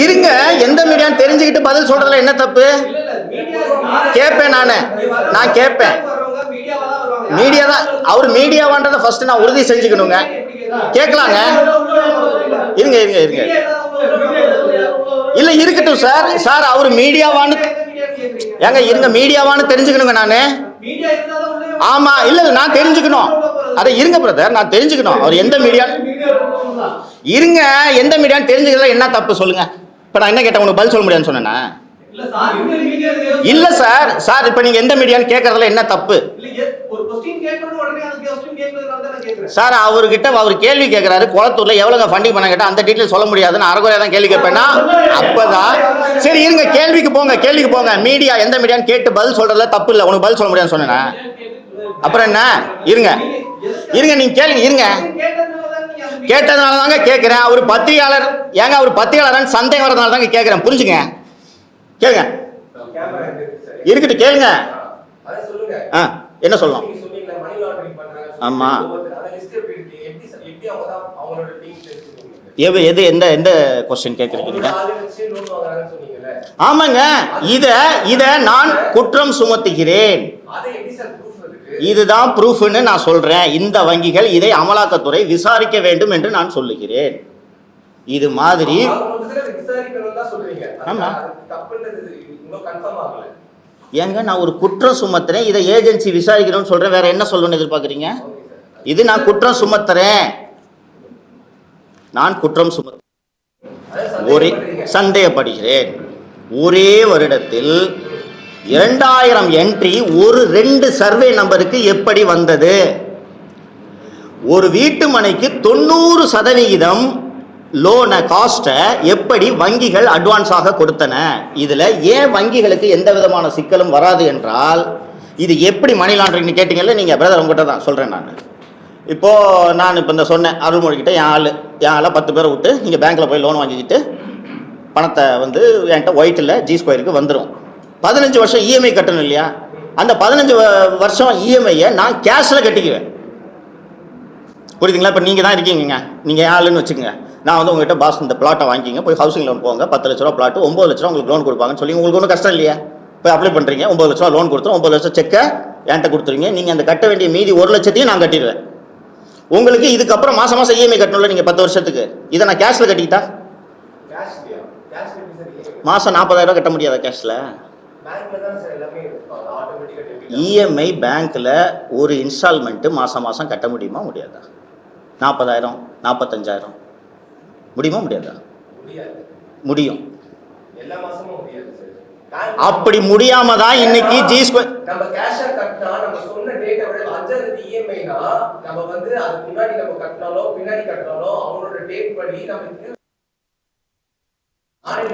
S3: இருங்க, எந்த மீடியான்னு தெரிஞ்சுக்கிட்டு பதில் சொல்றதுல என்ன தப்பு? கேட்பேன். நான் கேட்பேன். மீடியா தான். அவர் மீடியாவான்றதை ஃபர்ஸ்ட் நான் உறுதி செஞ்சுக்கணுங்க. கேட்கலாங்க. இருங்க. இல்ல இருக்கட்டும் சார். சார் அவர் மீடியாவான்னு ஏங்க இருங்க, மீடியாவான்னு தெரிஞ்சுக்கணுங்க. நானு ஆமா இல்ல நான் தெரிஞ்சுக்கணும். அதை இருங்க பிரதர், நான் தெரிஞ்சுக்கணும் அவர் எந்த மீடியா. இருங்க, எந்த மீடியான்னு தெரிஞ்சுக்கிறதுல என்ன தப்பு சொல்லுங்க. இப்ப நான் என்ன கேட்டேன்? உனக்கு பதில் சொல்ல முடியாதுன்னு சொன்னேன்னா? இல்ல சார். சார் இப்ப நீங்க எந்த மீடியான்னு கேட்கறதுல என்ன தப்பு? சார் அவர்கிட்ட அவர் கேள்வி கேட்கிறாரு. குளத்தூர்ல எவ்வளவு ஃபண்டிங் பண்ண கேட்டா அந்த டீட்டெயில் சொல்ல முடியாதுன்னு அரைகுறையா தான் கேள்வி கேட்பேன்னா அப்பதான் சரி இருங்க, கேள்விக்கு போங்க. மீடியா எந்த மீடியான்னு கேட்டு பதில் சொல்றதுல தப்பு இல்லை. உனக்கு பதில் சொல்ல முடியாதுன்னு சொன்னேன்னா அப்புறம் என்ன? இருங்க நீங்க கேளுங்க. இருங்க, கேட்டதுனால தாங்க கேட்கிறேன். அவர் பத்திரிகையாளர். ஏங்க அவர் பத்திரிகையாளர் சந்தேகம் வரதுனால தாங்க கேட்கிறேன். புரிஞ்சுங்க. கேளுங்க. இருக்கட்டும், கேளுங்க. என்ன சொல்லலாம்? ஆமா. எது எந்த கொஸ்டின் கேட்குறீங்க? ஆமாங்க, இத நான் குற்றம் சுமத்துகிறேன். இதுதான் ப்ரூஃப்னு நான் சொல்றேன். இந்த வங்கிகள் இதை அமலாக்கத்துறை விசாரிக்க வேண்டும் என்று நான் சொல்லுகிறேன். இது மாதிரி ஆமா. ஏங்க நான் ஒரு குற்றம் சுமத்துறேன், இதை ஏஜென்சி விசாரிக்கணும்னு சொல்றேன். வேற என்ன சொல்லணும்னு எதிர்பார்க்குறீங்க? இது நான் குற்றம் சுமத்துறேன். நான் குற்றம் ஒரே சந்தேகப்படுகிறேன். ஒரே வருடத்தில் 2000 என்ட்ரி ஒரு 2 சர்வே நம்பருக்கு எப்படி வந்தது? ஒரு வீட்டு மனைக்கு 90% லோனை காஸ்ட்டை எப்படி வங்கிகள் அட்வான்ஸாக கொடுத்தன? இதில் ஏன் வங்கிகளுக்கு எந்த விதமான சிக்கலும் வராது என்றால், இது எப்படி மணி லாண்டரிங்னு கேட்டிங்கல்ல நீங்கள் பிரதர், உங்கள்கிட்ட தான் சொல்கிறேன். நான் இப்போ இந்த சொன்னேன் அருள்மொழிக்கிட்ட என் ஆளை 10 பேரை விட்டு நீங்கள் பேங்க்கில் போய் லோன் வாங்கிக்கிட்டு பணத்தை வந்து என்கிட்ட ஒயிட்டில் ஜி ஸ்கொயருக்கு வந்துடும். 15 வருஷம் இஎம்ஐ கட்டணும் இல்லையா? அந்த 15 வருஷம் இஎம்ஐயை நான் கேஷில் கட்டிக்குவேன். புரியுதுங்களா? இப்போ நீங்கள் தான் இருக்கீங்க, நீங்கள் ஆளுன்னு வச்சுக்கோங்க. நான் வந்து உங்கள்கிட்ட பாஸ் இந்த பிளாட்டை வாங்கிக்கிங்க, போய் ஹவுசிங் லோன் போங்க, 10 லட்ச ரூபா பிளாட்டு 9 லட்ச ரூபா உங்களுக்கு லோன் கொடுப்பாங்கன்னு சொல்லி உங்களுக்கு ஒன்றும் கஷ்டம் இல்லையா? போய் அப்ளை பண்ணுறீங்க, 9 லட்ச ரூபா லோன் கொடுத்துரும், 9 லட்சம் செக்கை என்கிட்ட கொடுத்துருங்க. நீங்கள் அந்த கட்ட வேண்டிய மீதி 1 லட்சத்தையும் நான் கட்டிடுவேன். உங்களுக்கு இதுக்கப்புறம் மாதம் இஎம்ஐ கட்டணும்ல நீங்கள் 10 வருஷத்துக்கு. இதை நான் கேஷில் கட்டிக்கிட்டா மாதம் 40,000 ரூபா கட்ட முடியாதா கேஷில்?
S6: பேங்க்ல தான் சார் எல்லாமே ஆட்டோமேட்டிக்கா டெபிட்
S3: இஎம்ஐ பேங்க்கில் ஒரு இன்ஸ்டால்மெண்ட்டு மாதம் மாதம் கட்ட முடியுமா முடியாதா? 40,000 45,000 முடியுமா முடியாதா?
S6: முடியாது.
S3: முடியும்.
S6: எல்லா மாசமும் முடியாது சார்.
S3: அப்படி முடியாம தான் இன்னைக்கு ஜி ஸ்கொயர்
S6: நம்ம கேஷா கட்டினா நம்ம சொன்ன டேட்டை விட 5வது இஎம்ஐனா நம்ம வந்து அதுக்கு முன்னாடி நம்ம கட்டினாலோ பின்னாடி கட்டினாலோ அவனோட டேட் படி நமக்கு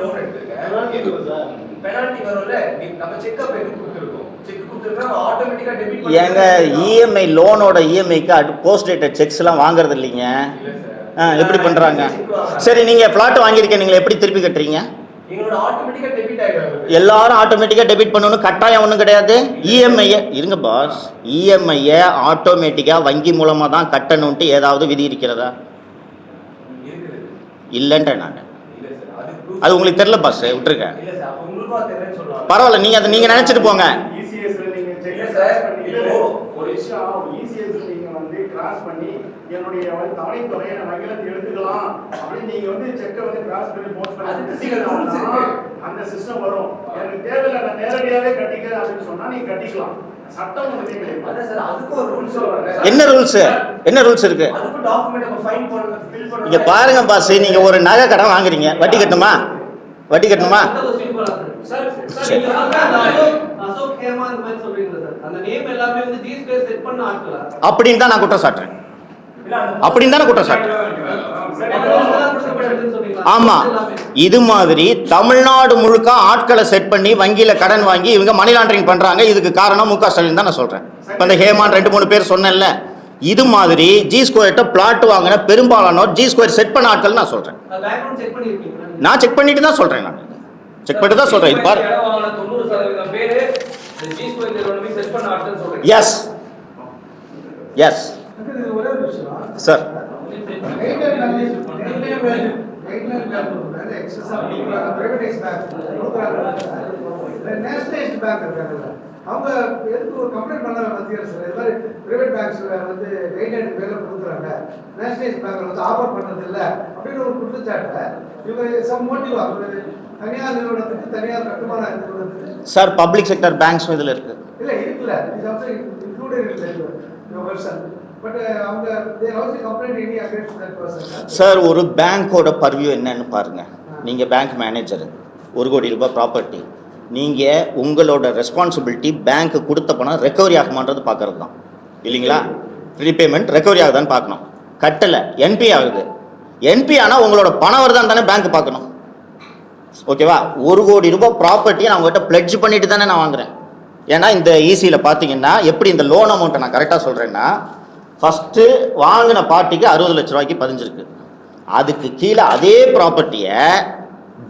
S6: லோன் எடுத்துருக்கேன் பெனால்டி வரும்ல. நம்ம செக்அப் எதுக்கு கொடுத்துருக்கோம்? செக் கொடுத்துருக்கா ஆட்டோமேட்டிக்கா டெபிட் பண்ணி
S3: ஏங்க இஎம்ஐ லோனோட இஎம்ஐக்கு போஸ்ட் டேட்டட் செக்ஸ்லாம் வாங்குறது இல்லைங்க. எப்படி பண்றாங்க? சரி, நீங்க பிளாட் வாங்கியிருக்கீங்க, நீங்க எப்படி திருப்பி கட்டுறீங்க?
S6: எங்களோட ஆட்டோமேட்டிக்கா டெபிட் ஆயிடும்.
S3: எல்லாரும் ஆட்டோமேட்டிக்கா டெபிட் பண்ணணும் கட்டாயம் ஒன்றும் கிடையாது. இஎம்ஐயை இருங்க பாஸ், இஎம்ஐயை ஆட்டோமேட்டிக்கா வங்கி மூலமா தான் கட்டணும்ட்டு ஏதாவது விதி இருக்கிறதா? இல்லைன்ற நான் அது உங்களுக்கு தெரியல பாஸ், விட்டுருக்க.
S6: இல்ல சார், அப்ப உங்களுக்கு தெரியலன்னு சொல்லுவாங்க.
S3: பரவாயில்ல, நீங்க அதை நீங்க நினைச்சிட்டு போங்க.
S7: இசிஎஸ்ல நீங்க செக் ஒரு விஷயம் இசிஎஸ்ல நீங்க வந்து கிராஸ் பண்ணி என்னுடைய வந்து தவணை தொகையை நான் வங்கியிலிருந்து எடுத்துக்கலாம் அப்படின்னு நீங்க வந்து செக்கை வந்து கிராஸ் பண்ணி போஸ்ட் பண்ணி அந்த சிஸ்டம் வரும். எனக்கு தேவையில்லை, நான் நேரடியாவே கட்டிக்கிறேன் அப்படின்னு சொன்னா நீங்க கட்டிக்கலாம். சட்டம்
S6: அதான் சார், அதுக்கு ஒரு ரூல்ஸ் சொல்றாங்க.
S3: என்ன ரூல்ஸ்? என்ன ரூல்ஸ் இருக்கு?
S6: அதுக்கு டாக்குமெண்ட் நம்ம ஃபைல் பண்ணனும், ஃபில் பண்ணனும்.
S3: இங்க பாருங்க பாஸ், நீங்க ஒரு நகை கடன் வாங்குறீங்க, வட்டி கட்டணுமா? வட்டி கட்டணுமா?
S8: சார் நீங்க அசோக் ஹேமான் மாதிரி சொல்றீங்க சார், அந்த நேம் எல்லாமே வந்து ஜி ஸ்கொயர் செட் பண்ண ஆட்களா?
S3: அப்படின்னு தான் நான் குற்றம் சாட்டுறேன். அப்படின்னு தான் குற்றம் சாட்டுறேன். ஆமா, இது மாதிரி தமிழ்நாடு முழுக்க ஆட்களை செட் பண்ணி வங்கியில கடன் வாங்கி இவங்க மணி லாண்டரிங் பண்றாங்க. இதுக்கு காரணம் முக ஸ்டாலின் தான் நான் சொல்றேன். இப்ப இந்த ஹேமான் 2-3 பேர் சொன்னேன்ல, இது மாதிரி ஜி ஸ்கொயர்ட்ட பிளாட் வாங்கின பெரும்பாலானோர் ஜி ஸ்கொயர் செட் பண்ண ஆட்கள் நான் சொல்றேன். நான் செக் பண்ணிட்டு தான் சொல்றேன். நான் செக் பண்ணிட்டு தான் சொல்றேன். இது பாரு,
S8: 90% பேரு ஜி ஸ்கொயர் நிறுவனமே செட் பண்ண ஆட்கள் சொல்றேன்.
S3: எஸ் எஸ்
S8: ஒரே ஒரு விஷயம்
S3: சார்,
S9: அவங்க எதுக்கு ஒரு கம்ப்ளைண்ட் பண்ண மத்திய அரசு இது மாதிரி பிரைவேட் பேங்க்ஸ்ல வந்து கைட்லைன் பேர்ல கொடுக்குறாங்க, நேஷனலைஸ் பேங்க்ல வந்து ஆஃபர் பண்றது இல்ல அப்படின்னு ஒரு குற்றச்சாட்டை இவங்க சம் மோட்டிவ் தனியார் நிறுவனத்துக்கு தனியார் கட்டுமான நிறுவனத்துக்கு
S3: சார் பப்ளிக் செக்டர் பேங்க்ஸ் இதுல இருக்கு.
S9: இல்ல இருக்குல்ல, இது also included in your version. But அவங்க they also complaint any against that person.
S3: Sir, ஒரு பேங்கோட பர்வியூ என்னன்னு பாருங்க. நீங்க பேங்க் மேனேஜர், 1 கோடி ரூபாய் ப்ராப்பர்ட்டி, நீங்கள் உங்களோட ரெஸ்பான்சிபிலிட்டி பேங்க்கு கொடுத்த பணம் ரெக்கவரி ஆகுமான்றது பார்க்கறது தான், இல்லைங்களா? ரீபேமெண்ட் ரெக்கவரி ஆகுதான்னு பார்க்கணும். கட்டலை, என்பி ஆகுது. என்பி ஆனால் உங்களோட பணம் வருதான்னு தானே பேங்க் பார்க்கணும். ஓகேவா? 1 கோடி ரூபாய் ப்ராப்பர்ட்டியை நான் உங்கள்கிட்ட பிளட்ஜ் பண்ணிட்டு தானே நான் வாங்குறேன். ஏன்னா இந்த ஈஸியில் பார்த்தீங்கன்னா எப்படி இந்த லோன் அமௌண்ட்டை நான் கரெக்டாக சொல்கிறேன்னா, ஃபஸ்ட்டு வாங்கின பார்ட்டிக்கு 60 லட்ச ரூபாய்க்கு பதிஞ்சிருக்கு. அதுக்கு கீழே அதே ப்ராப்பர்ட்டியை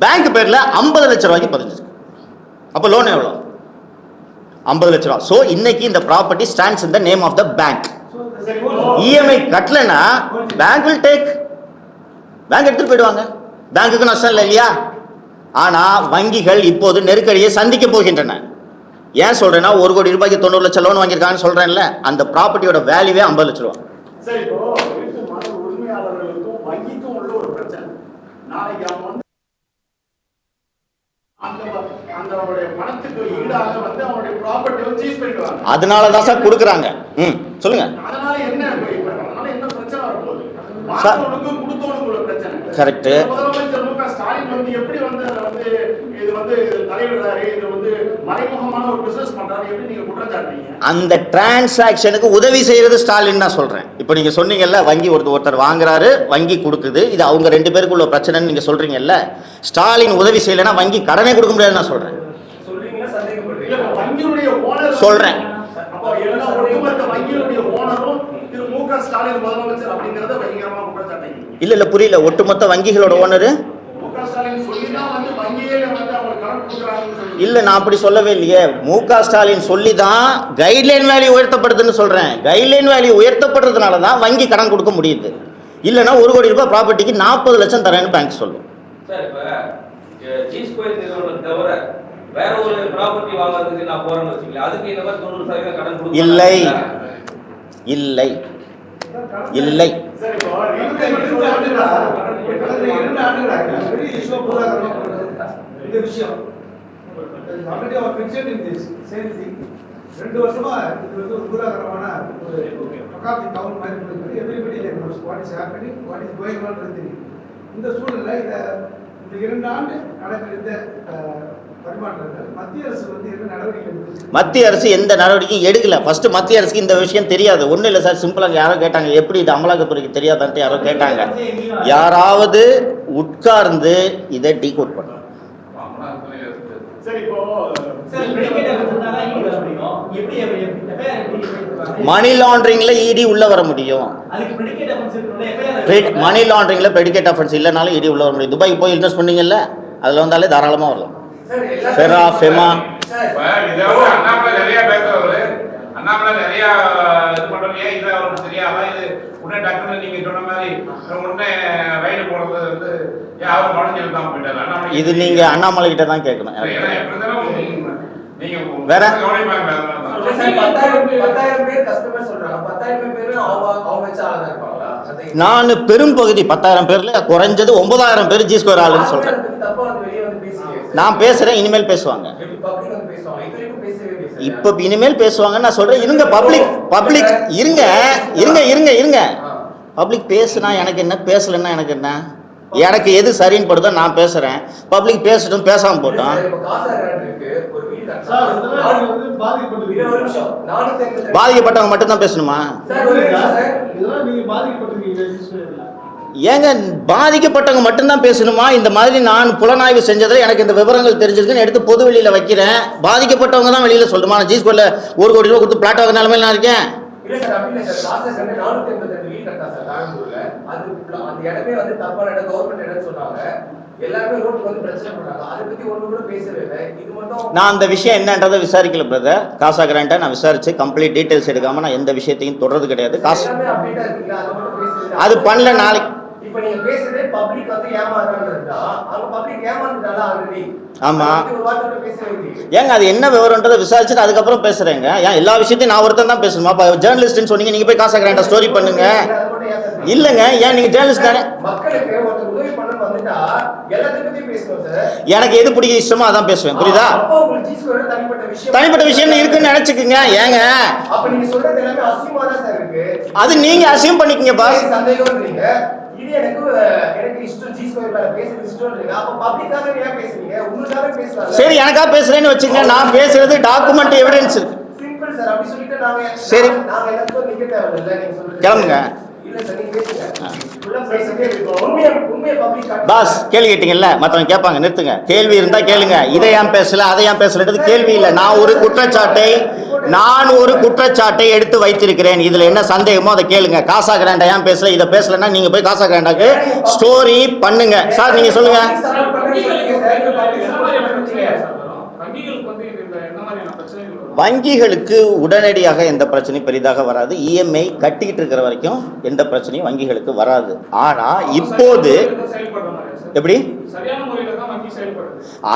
S3: பேங்க் பேரில் 50 லட்ச ரூபாய்க்கு பதிஞ்சிருக்கு. அப்போ லோன் எவ்வளோ? 50 லட்ச ரூபா. ஸோ இன்னைக்கு இந்த property stands in the name of the bank. EMI கட்டலைன்னா பேங்க் வில் டேக், பேங்க் எடுத்துட்டு போயிடுவாங்க. பேங்க்குக்கு நஷ்டம் இல்லை இல்லையா? ஆனால் வங்கிகள் இப்போது நெருக்கடியை சந்திக்க போகின்றன. ஏன் சொல்றேன்னா, 1 கோடி ரூபாய்க்கு 90 லட்சம் லோன் வாங்கியிருக்காங்கன்னு சொல்றேன்ல, அந்த ப்ராப்பர்ட்டியோட வேல்யூவே 50 லட்ச ரூபா.
S7: சரி, இப்போ வீட்டு மன உரிமையாளர்களுக்கும் வங்கிக்கும் உள்ள ஒரு பிரச்சனை. நாளைக்கு அவங்க வந்து அவங்களுடைய பணத்துக்கு ஈடாக வந்து அவங்களுடைய ப்ராப்பர்ட்டி வந்து சீஸ் பண்ணிடுவாங்க.
S3: அதனால தான் சார் கொடுக்குறாங்க. சொல்லுங்க.
S7: அதனால என்ன அதனால என்ன பிரச்சனை வரப்போகுது? வாங்குறவனுக்கும் கொடுத்தவனுக்கும் உள்ள பிரச்சனை.
S3: கரெக்ட்.
S7: முதலமைச்சர் முக ஸ்டாலின் வந்து எப்படி வந்து வந்து இது வந்து தலையிடுறாரு, இது வந்து மறைமுகமான ஒரு பிசினஸ் பண்றாரு, எப்படி நீங்க குற்றம் சாட்டுறீங்க?
S3: அந்த டிரான்சாக்ஷனுக்கு உதவி செய்யறது ஸ்டாலின் தான் சொல்றேன். இப்போ நீங்க சொன்னீங்கல்ல, வங்கி ஒருத்தர் வாங்குறாரு, வங்கி கொடுக்குது, இது அவங்க 2 பேருக்குள்ள பிரச்சனைன்னு நீங்க சொல்றீங்கல்ல. ஸ்டாலின் உதவி செய்யலைன்னா வங்கி கடனே கொடுக்க முடியாதுன்னு நான் சொல்றேன்.
S7: வங்கியுடைய ஓனர்
S3: சொல்றேன்.
S7: அப்போ எல்லா ஒட்டுமொத்த வங்கியுடைய ஓனரும் திரு முக ஸ்டாலின் முதலமைச்சர் அப்படிங்கறத பயங்கரமா குற்றம் சாட்டுறீங்க.
S3: இல்ல புரியல. ஒட்டுமொத்த வங்கிகளோட ஓனரு
S7: முக ஸ்டாலின் சொல்லிதான் வந்து வங்கியே வந்து அவங்க கடன் கொடுக்குறாங்கன்னு சொல்லி.
S3: இல்ல, நான் அப்படி சொல்லவே இல்லையே. முக ஸ்டாலின் சொல்லி தான் கைட்லைன் வேல்யூ உயர்த்தப்படுதுன்னு சொல்றேன். கைட்லைன் வேல்யூ உயர்த்தப்படுறதுனால தான் வங்கி கடன் கொடுக்க முடியுது. இல்லைன்னா 1 கோடி ரூபாய் ப்ராப்பர்ட்டிக்கு 40 லட்சம் தரேன்னு பேங்க் சொல்லும்.
S8: சார், இப்ப ஜி ஸ்கொயர் நிறுவனம் தவிர வேற ஒரு ப்ராப்பர்ட்டி வாங்குறதுக்கு நான் போறேன்னு வச்சுக்கல, அதுக்கு இந்த மாதிரி 90% கடன் கொடுக்க
S3: இல்லை இல்லை இல்லை.
S7: சரி, இப்போ
S9: இந்த விஷயம் ஆல்ரெடி அவர் mention in this same thing 2 வருஷமா இது வந்து ஒரு பூதாகரமான ஒரு பக்காத்தி கவுண்ட் மாதிரி போயிருக்கு. Everybody like knows what is happening, what is going on தெரியும். இந்த சூழல்ல இந்த 2 ஆண்டு நடக்கிற இந்த பரிமாற்றங்கள் மத்திய அரசு வந்து என்ன நடவடிக்கை எடுக்குது?
S3: மத்திய அரசு எந்த நடவடிக்கையும் எடுக்கல. ஃபர்ஸ்ட் மத்திய அரசுக்கு இந்த விஷயம் தெரியாது. ஒன்றும் இல்லை சார், சிம்பிளாக யாரோ கேட்டாங்க எப்படி இது அமலாக்கத்துறைக்கு தெரியாதான்ட்டு யாரோ கேட்டாங்க. யாராவது உட்கார்ந்து இதை டீகோட் பண்ணணும்.
S7: சரி, இப்போ
S3: மணி லாண்டரிங்ல இடி உள்ள வர முடியும். மணி லாண்டரிங்ல பிரெடிகேட் அஃபென்ஸ் இல்லைனாலும் இடி உள்ள வர முடியும். துபாய்க்கு போய் இன்வெஸ்ட் பண்ணீங்கல்ல, அதில் வந்தாலே தாராளமாக வரலாம். ஃபெரா ஃபெமா
S5: அண்ணாமலை நிறைய பேசுறவரு, அண்ணாமலை நிறைய இது பண்றீங்க, இது அவருக்கு தெரியாம இது உடனே டக்குன்னு நீங்க சொன்ன மாதிரி உடனே ரைடு போடுறது வந்து யாரும் மனசில் தான் போயிட்டாரு அண்ணாமலை.
S3: இது நீங்க அண்ணாமலை கிட்ட தான் கேட்கணும்.
S5: நீங்க
S3: வேற
S5: கவனிப்பாங்க.
S6: 10,000 பேர் கஸ்டமர் சொல்றாங்க. 10,000 பேர் அவங்க வச்ச ஆளா தான் இருப்பாங்களா?
S3: நான் பெரும் பகுதி 10,000 பேர்ல குறைஞ்சது 9,000 பேர் ஜி ஸ்கொயர் ஆளுன்னு சொல்றேன். நான் பேசுறேன், இனிமேல் பேசுவாங்க. இப்ப இனிமேல் பேசுவாங்க நான் சொல்றேன். இருங்க பப்ளிக் இருங்க இருங்க இருங்க இருங்க பப்ளிக் பேசுனா எனக்கு என்ன, பேசலன்னா எனக்கு என்ன? எனக்கு எது சரின்னு படுதோ நான் பேசுறேன். பப்ளிக் பேசட்டும், பேசாம போட்டோம். பாதிக்கப்பட்டவங்க மட்டும் தான் பேசணுமா? ஏங்க பாதிக்கப்பட்டவங்க மட்டும்தான் பேசணுமா? இந்த மாதிரி நான் புலனாய்வு செஞ்சதில் எனக்கு இந்த விவரங்கள் தெரிஞ்சிருக்குன்னு எடுத்து பொது வெளியில வைக்கிறேன். பாதிக்கப்பட்டவங்க தான் வெளியில சொல்லணுமா? நான் ஜிஸ்கோல 1 கோடி ரூபாய் கொடுத்து பிளாட் வாங்க நிலைமையில நான் இருக்கேன். நான் அந்த விஷயம் என்னன்றதை விசாரிக்கல பிரதர். காசா கிராண்டா நான் விசாரிச்சு கம்ப்ளீட் டீடைல்ஸ் எடுக்காம நான் எந்த விஷயத்தையும் தொடர்றது கிடையாது. காசு அது பண்ணல. நாளைக்கு
S6: இப்ப நீங்க பேசுறது பப்ளிக் வந்து ஏமாறாங்கன்றா அவங்க பப்ளிக் ஏமாந்துட்டால ஆல்ரெடி.
S3: ஆமா,
S6: ஒரு வார்த்தை பேசுறீங்க.
S3: ஏங்க அது என்ன விவரம்ன்றதை விசாரிச்சுட்டு அதுக்கப்புறம் பேசுறேங்க. ஏன் எல்லா விஷயத்தையும் நான் ஒருத்தன் தான் பேசணுமா? அப்ப ஜேர்னலிஸ்ட்னு சொன்னீங்க, நீங்க போய் காசா கிராண்டா ஸ்டோரி பண்ணுங்க. இல்லங்க, ஏன் நீங்க ஜேர்னலிஸ்ட் தானே?
S6: மக்களுக்கு ஒரு உதவி பண்ண வந்துட்டா எல்லாத்தையும் பத்தி பேசணும் சார்.
S3: எனக்கு எது பிடிக்க இஷ்டமோ அதான் பேசுவேன். புரியுதா?
S6: அப்ப உங்களுக்கு ஜிஸ்கோட
S3: தனிப்பட்ட விஷயம் இருக்குன்னு நினைச்சுக்குங்க. ஏங்க
S6: அப்ப நீங்க சொல்றது எல்லாமே அசியமா தான் சார் இருக்கு.
S3: அது நீங்க அசியம் பண்ணிக்கங்க பாஸ்.
S6: சந்தேகம்ன்றீங்க. இது எனக்கு இஷ்டம், ஜிஸ்கோல பேசுறது இஷ்டம்ன்றீங்க. அப்ப பப்ளிக்காக ஏன் பேசுறீங்க? உங்களுக்காக பேசலாம்.
S3: சரி, எனக்கா பேசுறேன்னு வச்சுக்கங்க. நான் பேசுறது டாக்குமெண்ட் எவிடன்ஸ் இருக்கு.
S6: Simple sir. அப்படி சொல்லிட்டு
S3: சரி,
S6: நாங்க எல்லாத்துக்கும் நிக்க தேவையில்லை. நீங்க சொல்லுங்க.
S3: கிளம்புங்க. பாஸ் கேள்வி கேட்டீங்கல்ல, மற்றவங்க கேட்பாங்க, நிறுத்துங்க. கேள்வி இருந்தா கேளுங்க. இதை ஏன் பேசல, அதை ஏன் பேசலன்றது கேள்வி இல்லை. நான் ஒரு குற்றச்சாட்டை எடுத்து வைத்திருக்கிறேன். இதுல என்ன சந்தேகமோ அதை கேளுங்க. காசா கிராண்டா ஏன் பேசல, இதை பேசலன்னா நீங்க போய் காசா கிராண்டாக்கு ஸ்டோரி பண்ணுங்க. சார் நீங்க சொல்லுங்க. வங்கிகளுக்கு உடனடியாக எந்த பிரச்சனையும் பெரிதாக வராது. இஎம்ஐ கட்டிக்கிட்டு இருக்கிற வரைக்கும் எந்த பிரச்சனையும் வங்கிகளுக்கு வராது. ஆனா இப்போது எப்படி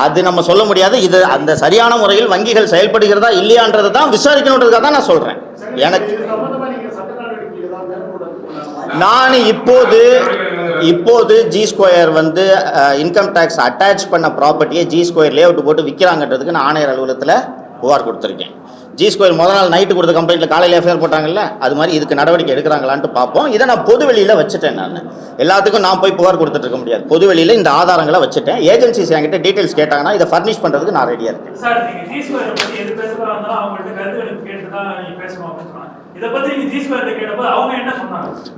S3: அது நம்ம சொல்ல முடியாது. இது அந்த சரியான முறையில் வங்கிகள் செயல்படுகிறதா இல்லையான்றதை தான் விசாரிக்கணுன்றதுக்காக தான் நான் சொல்றேன். எனக்கு நான் இப்போது ஜி ஸ்கொயர் வந்து இன்கம் டேக்ஸ் அட்டாச் பண்ண ப்ராப்பர்ட்டியை ஜி ஸ்கொயர் லேஅவுட் போட்டு விற்கிறாங்கன்றதுக்கு நான் ஆணையர் அலுவலகத்தில் புகார் கொடுத்துருக்கேன். ஜி ஸ்கொயர் முதல் நாள் நைட்டு கொடுத்த கம்ப்ளைண்ட்டில் காலையில் எஃப்ஐஆர் போட்டாங்கல்ல, அது மாதிரி இதுக்கு நடவடிக்கை எடுக்கிறாங்களான்ட்டு பார்ப்போம். இதை நான் பொது வெளியில் வச்சுட்டேன். நான் எல்லாத்துக்கும் நான் போய் புகார் கொடுத்துட்டு இருக்க முடியாது. பொது வெளியில் இந்த ஆதாரங்களை வச்சுட்டேன். ஏஜென்சிஸ் என்கிட்ட டீட்டெயில்ஸ் கேட்டாங்கன்னா இதை ஃபர்னிஷ் பண்ணுறதுக்கு நான் ரெடியாக இருக்கேன்.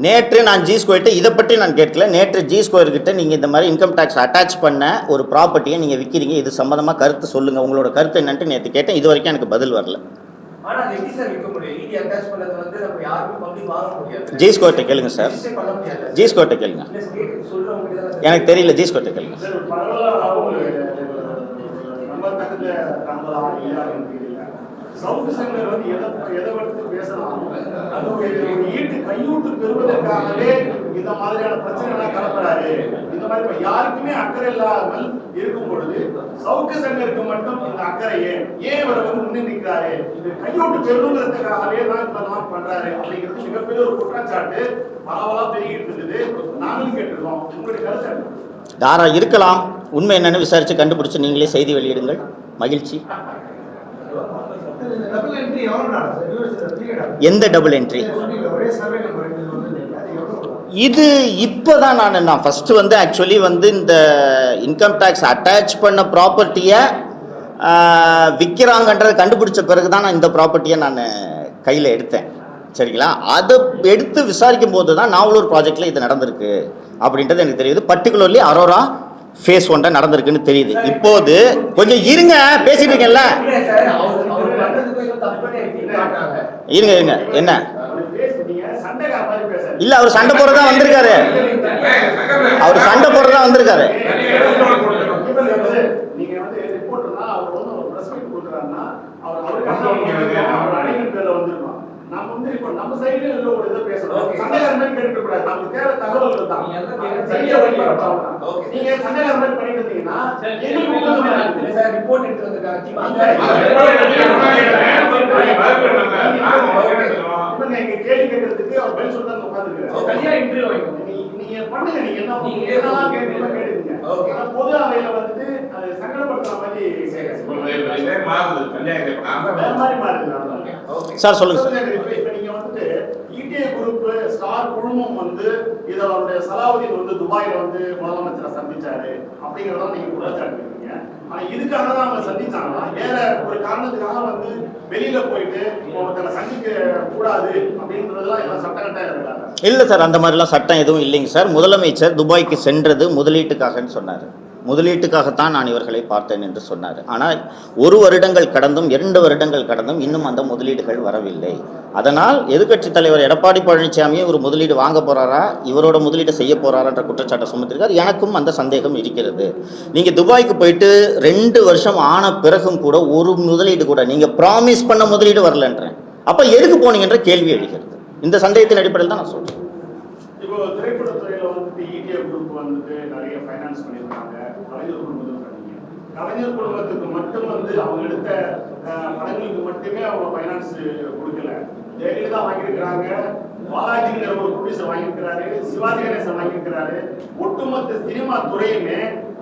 S3: நேற்று நான் ஜி ஸ்கொயர்கிட்ட இதை பற்றி நான் கேட்கல. நேற்று ஜி ஸ்கொயர்கிட்ட நீங்கள் இந்த மாதிரி இன்கம் டேக்ஸ் அட்டாச் பண்ண ஒரு ப்ராப்பர்ட்டியை நீங்கள் விற்கிறீங்க, இது சம்மந்தமாக கருத்து சொல்லுங்கள், உங்களோட கருத்து என்னன்ட்டு நேற்று கேட்டேன். இது வரைக்கும் எனக்கு பதில் வரல. ஜி ஸ்கொயர்கிட்ட கேளுங்க சார். ஜி ஸ்கொயர்கிட்ட கேளுங்க. எனக்கு தெரியல. ஜி ஸ்கொயர்கிட்ட கேளுங்க.
S7: சவுக்கு சங்கர் வந்து எதை பற்றி பேசலாம், கையூட்டு பெறுவதற்காகவே இந்த மாதிரியான பிரச்சனைலாம் கலப்பறாரு. இந்த மாதிரி யாருக்குமே அக்கறை இல்லாமல் இருக்கும் பொழுது சவுக்கு சங்கருக்கு மட்டும் இந்த அக்கறை ஏன் இவர் வந்து முன்னே நிற்கிறாரு, கையூட்டு பெறுவதற்காகவே தான் இதெல்லாம் பண்றாரு அப்படிங்கிறது மிகப்பெரிய ஒரு குற்றச்சாட்டு பரவலா பெருகிட்டு இருந்தது. நாங்களும் கேட்டிருக்கோம். உங்களுடைய கருத்து
S3: தாரா இருக்கலாம். உண்மை என்னன்னு விசாரிச்சு கண்டுபிடிச்சு நீங்களே செய்தி வெளியிடுங்கள். மகிழ்ச்சி.
S9: டபுள் என்ட்ரி எவ்வளவு நாள் சார்? யூனிவர்சிட்டி பீரியட்
S3: எந்த டபுள் என்ட்ரி?
S9: ஒரே சர்வே நம்பர் அது எவ்வளவு?
S3: இது இப்போ தான் நான் ஃபஸ்ட்டு வந்து ஆக்சுவலி வந்து இந்த இன்கம் டேக்ஸ் அட்டாச் பண்ண ப்ராப்பர்ட்டியை விற்கிறாங்கன்றதை கண்டுபிடிச்ச பிறகு தான் நான் இந்த ப்ராப்பர்ட்டியை நான் கையில் எடுத்தேன். சரிங்களா? அதை எடுத்து விசாரிக்கும் போது தான் நாவலூர் ப்ராஜெக்டில் இது நடந்திருக்கு அப்படின்றது எனக்கு தெரியுது. பர்டிகுலர்லி அரோரா ஃபேஸ் 1 நடந்திருக்குன்னு தெரியுது. இப்போது கொஞ்சம் இருங்க, பேசிட்டு இருக்கேன்ல. இருங்க என்ன இல்ல, அவர் சண்டை போடுறதா வந்திருக்காரு. அவர் சண்டை போடுறதா வந்திருக்காரு.
S7: நம்ம சைடுல உள்ள ஒரு இத பேசணும். சண்டைகார மாதிரி கேட்க கூடாது. நமக்கு தேவை தகவல்கள் தான். நீங்க சண்டைகார மாதிரி பண்ணிட்டு இருந்தீங்கன்னா எங்களுக்கு சார் ரிப்போர்ட் எடுத்து வந்திருக்காங்க டீம். நீங்க கேள்வி கேட்கிறதுக்கு அவர் பதில் சொல்ல தான் உட்கார்ந்திருக்காரு. சரியா இன்டர்வியூ வைக்கணும். நீங்க பண்ணுங்க, நீங்க என்ன கேட்கணுமோ கேளுங்க. ஓகே. பொது அவையில வந்து அது சங்கடப்படுத்துற மாதிரி
S3: சார் சொல்லுங்க சார்.
S7: இப்ப நீங்க வந்து இடிஏ குரூப் ஸ்டார் குழுமம் வந்து இதோட சலாவுதீன் வந்து துபாயில வந்து முதலமைச்சரை சந்திச்சாரு அப்படிங்கறத நீங்க குற்றச்சாட்டு. ஆனா இதுக்காக தான் அவங்க சந்திச்சாங்கன்னா வேற ஒரு காரணத்துக்காக வந்து வெளியில போயிட்டு ஒருத்தரை சந்திக்க கூடாது அப்படின்றதுலாம் எல்லாம் சட்டக்கட்டா இருக்காங்க.
S3: இல்லை சார், அந்த மாதிரிலாம் சட்டம் எதுவும் இல்லைங்க சார். முதலமைச்சர் துபாய்க்கு சென்றது முதலீட்டுக்காகன்னு சொன்னார். முதலீட்டுக்காகத்தான் நான் இவர்களை பார்த்தேன் என்று சொன்னார். ஆனால் 1 வருடங்கள் கடந்தும் 2 வருடங்கள் கடந்தும் இன்னும் அந்த முதலீடுகள் வரவில்லை. அதனால் எதிர்க்கட்சித் தலைவர் எடப்பாடி பழனிசாமியும் ஒரு முதலீடு வாங்க போகிறாரா, இவரோட முதலீடு செய்ய போகிறாரான்ற குற்றச்சாட்டை சுமத்திருக்கார். எனக்கும் அந்த சந்தேகம் இருக்கிறது. நீங்கள் துபாய்க்கு போயிட்டு 2 வருஷம் ஆன பிறகும் கூட ஒரு முதலீடு கூட நீங்கள் ப்ராமிஸ் பண்ண முதலீடு வரலன்றேன். அப்போ எதுக்கு போனீங்கன்ற கேள்வி எழுகிறது. இந்த சந்தேகத்தின் அடிப்படையில் தான் நான் சொல்கிறேன்.
S7: இப்போ திரைப்படத்துறையில வந்து இடிஏ குரூப் வந்து நிறைய ஃபைனான்ஸ் பண்ணியிருக்காங்க. கலைஞர் குடும்பத்துக்கு மட்டும் வந்து அவங்க எடுத்த படங்களுக்கு மட்டுமே அவங்க ஃபைனான்ஸ் கொடுக்கல. ஜெயலலிதா வாங்கியிருக்கிறாங்க, பாலாஜிங்கிற ஒரு ப்ரொடியூசர் வாங்கியிருக்கிறாரு, சிவாஜி கணேசன் வாங்கியிருக்கிறாரு, ஒட்டுமொத்த சினிமா துறையுமே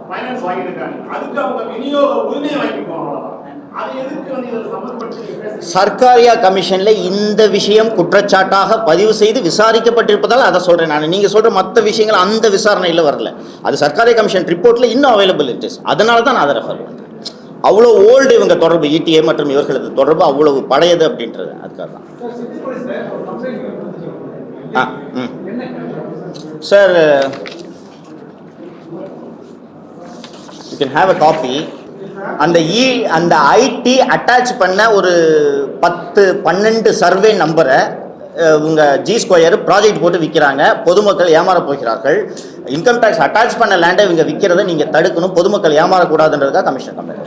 S7: ஃபைனான்ஸ் வாங்கியிருக்காங்க. அதுக்கு அவங்க விநியோக உரிமையை வாங்கிக்குவாங்க.
S3: சர்க்காரியா கமிஷன்ல இந்த விஷயம் குற்றச்சாட்டாக பதிவு செய்து விசாரிக்கப்பட்டிருப்பதால் அதை சொல்றேன் நான். நீங்க சொல்ற மற்ற விஷயங்கள் அந்த விசாரணையில் வரல. அது சர்க்காரியா கமிஷன் ரிப்போர்ட்ல இன்னும் அவைலபிள் இருக்கு. அதனால தான் நான் அதை ரெஃபர் பண்றேன். அவ்வளோ ஓல்டு இவங்க தொடர்பு, இடிஏ மற்றும் இவர்களது தொடர்பு அவ்வளவு பழையது அப்படின்றது அதுக்காக தான். Sir, you can have a copy. அந்த ஐடி அட்டாச் பண்ண ஒரு 10-12 சர்வே நம்பரை உங்க ஜி ஸ்கொயர் ப்ராஜெக்ட் போட்டு விற்கிறாங்க. பொதுமக்கள் ஏமாற போகிறார்கள். இன்கம் டேக்ஸ் அட்டாச் பண்ண லேண்டை இவங்க விற்கிறத நீங்க தடுக்கணும். பொதுமக்கள் ஏமாறக்கூடாதுன்றதுக்காக கமிஷன் கம்பெனி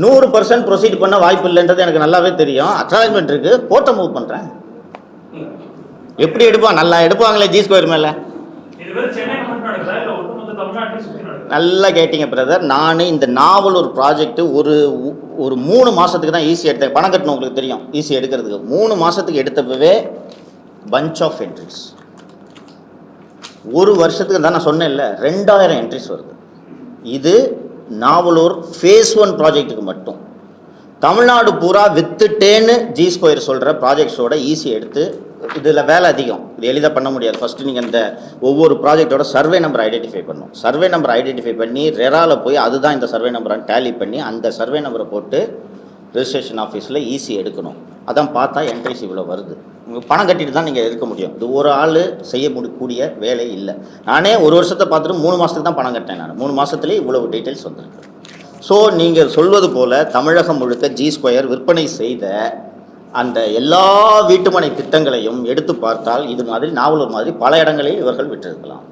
S3: $100% ப்ரொசீட் பண்ண வாய்ப்பு இல்லைன்றது எனக்கு நல்லாவே தெரியும். அக்னாலஜ்மெண்ட் இருக்கு, கோர்ட்டை மூவ் பண்றேன். எப்படி எடுப்பான்? நல்லா எடுப்பாங்களே ஜி ஸ்கொயர் மேல. நல்லா கேட்டீங்க பிரதர். நான் இந்த நாவலூர் ப்ராஜெக்ட் ஒரு 3 மாசத்துக்கு தான் ஈஸி எடுத்தேன். பணம் கட்டணும், உங்களுக்கு தெரியும் ஈஸி எடுக்கிறதுக்கு. 3 மாசத்துக்கு எடுத்தப்பவே பஞ்ச் ஆஃப் என்ட்ரிஸ். 1 வருஷத்துக்கு தான் நான் சொன்னேன் இல்லை, 2000 என்ட்ரிஸ் வருது. இது நாவலூர் ஃபேஸ் 1 ப்ராஜெக்ட்டுக்கு மட்டும். தமிழ்நாடு பூரா வித்துட்டேன்னு ஜி ஸ்கொயர் சொல்கிற ப்ராஜெக்ட்ஸோட ஈஸி எடுத்து இதில் வேலை அதிகம். இது எளிதாக பண்ண முடியாது. ஃபஸ்ட்டு நீங்கள் இந்த ஒவ்வொரு ப்ராஜெக்டோட சர்வே நம்பர் ஐடென்டிஃபை பண்ணணும். சர்வே நம்பர் ஐடென்டிஃபை பண்ணி ரெராவில் போய் அதுதான் இந்த சர்வே நம்பரான்னு டேலி பண்ணி அந்த சர்வே நம்பரை போட்டு ரெஜிஸ்ட்ரேஷன் ஆஃபீஸில் ஈஸி எடுக்கணும். அதான் பார்த்தா என்ட்ரிஸ் இவ்வளோ வருது. உங்களுக்கு பணம் கட்டிட்டு தான் நீங்கள் எடுக்க முடியும். இது ஒரு ஆள் செய்ய முடியக்கூடிய வேலை இல்லை. நானே 1 வருஷத்தை பார்த்துட்டு 3 மாதத்துக்கு தான் பணம் கட்டேன். நான் 3 மாதத்துலேயே இவ்வளவு டீட்டெயில்ஸ் வந்திருக்கு. ஸோ நீங்கள் சொல்வது போல் தமிழகம் முழுக்க ஜி ஸ்கொயர் விற்பனை செய்த அந்த எல்லா வீட்டுமனை திட்டங்களையும் எடுத்து பார்த்தால் இது மாதிரி நாவலூர் மாதிரி பல இடங்களில் இவர்கள் விட்டிருக்கலாம்.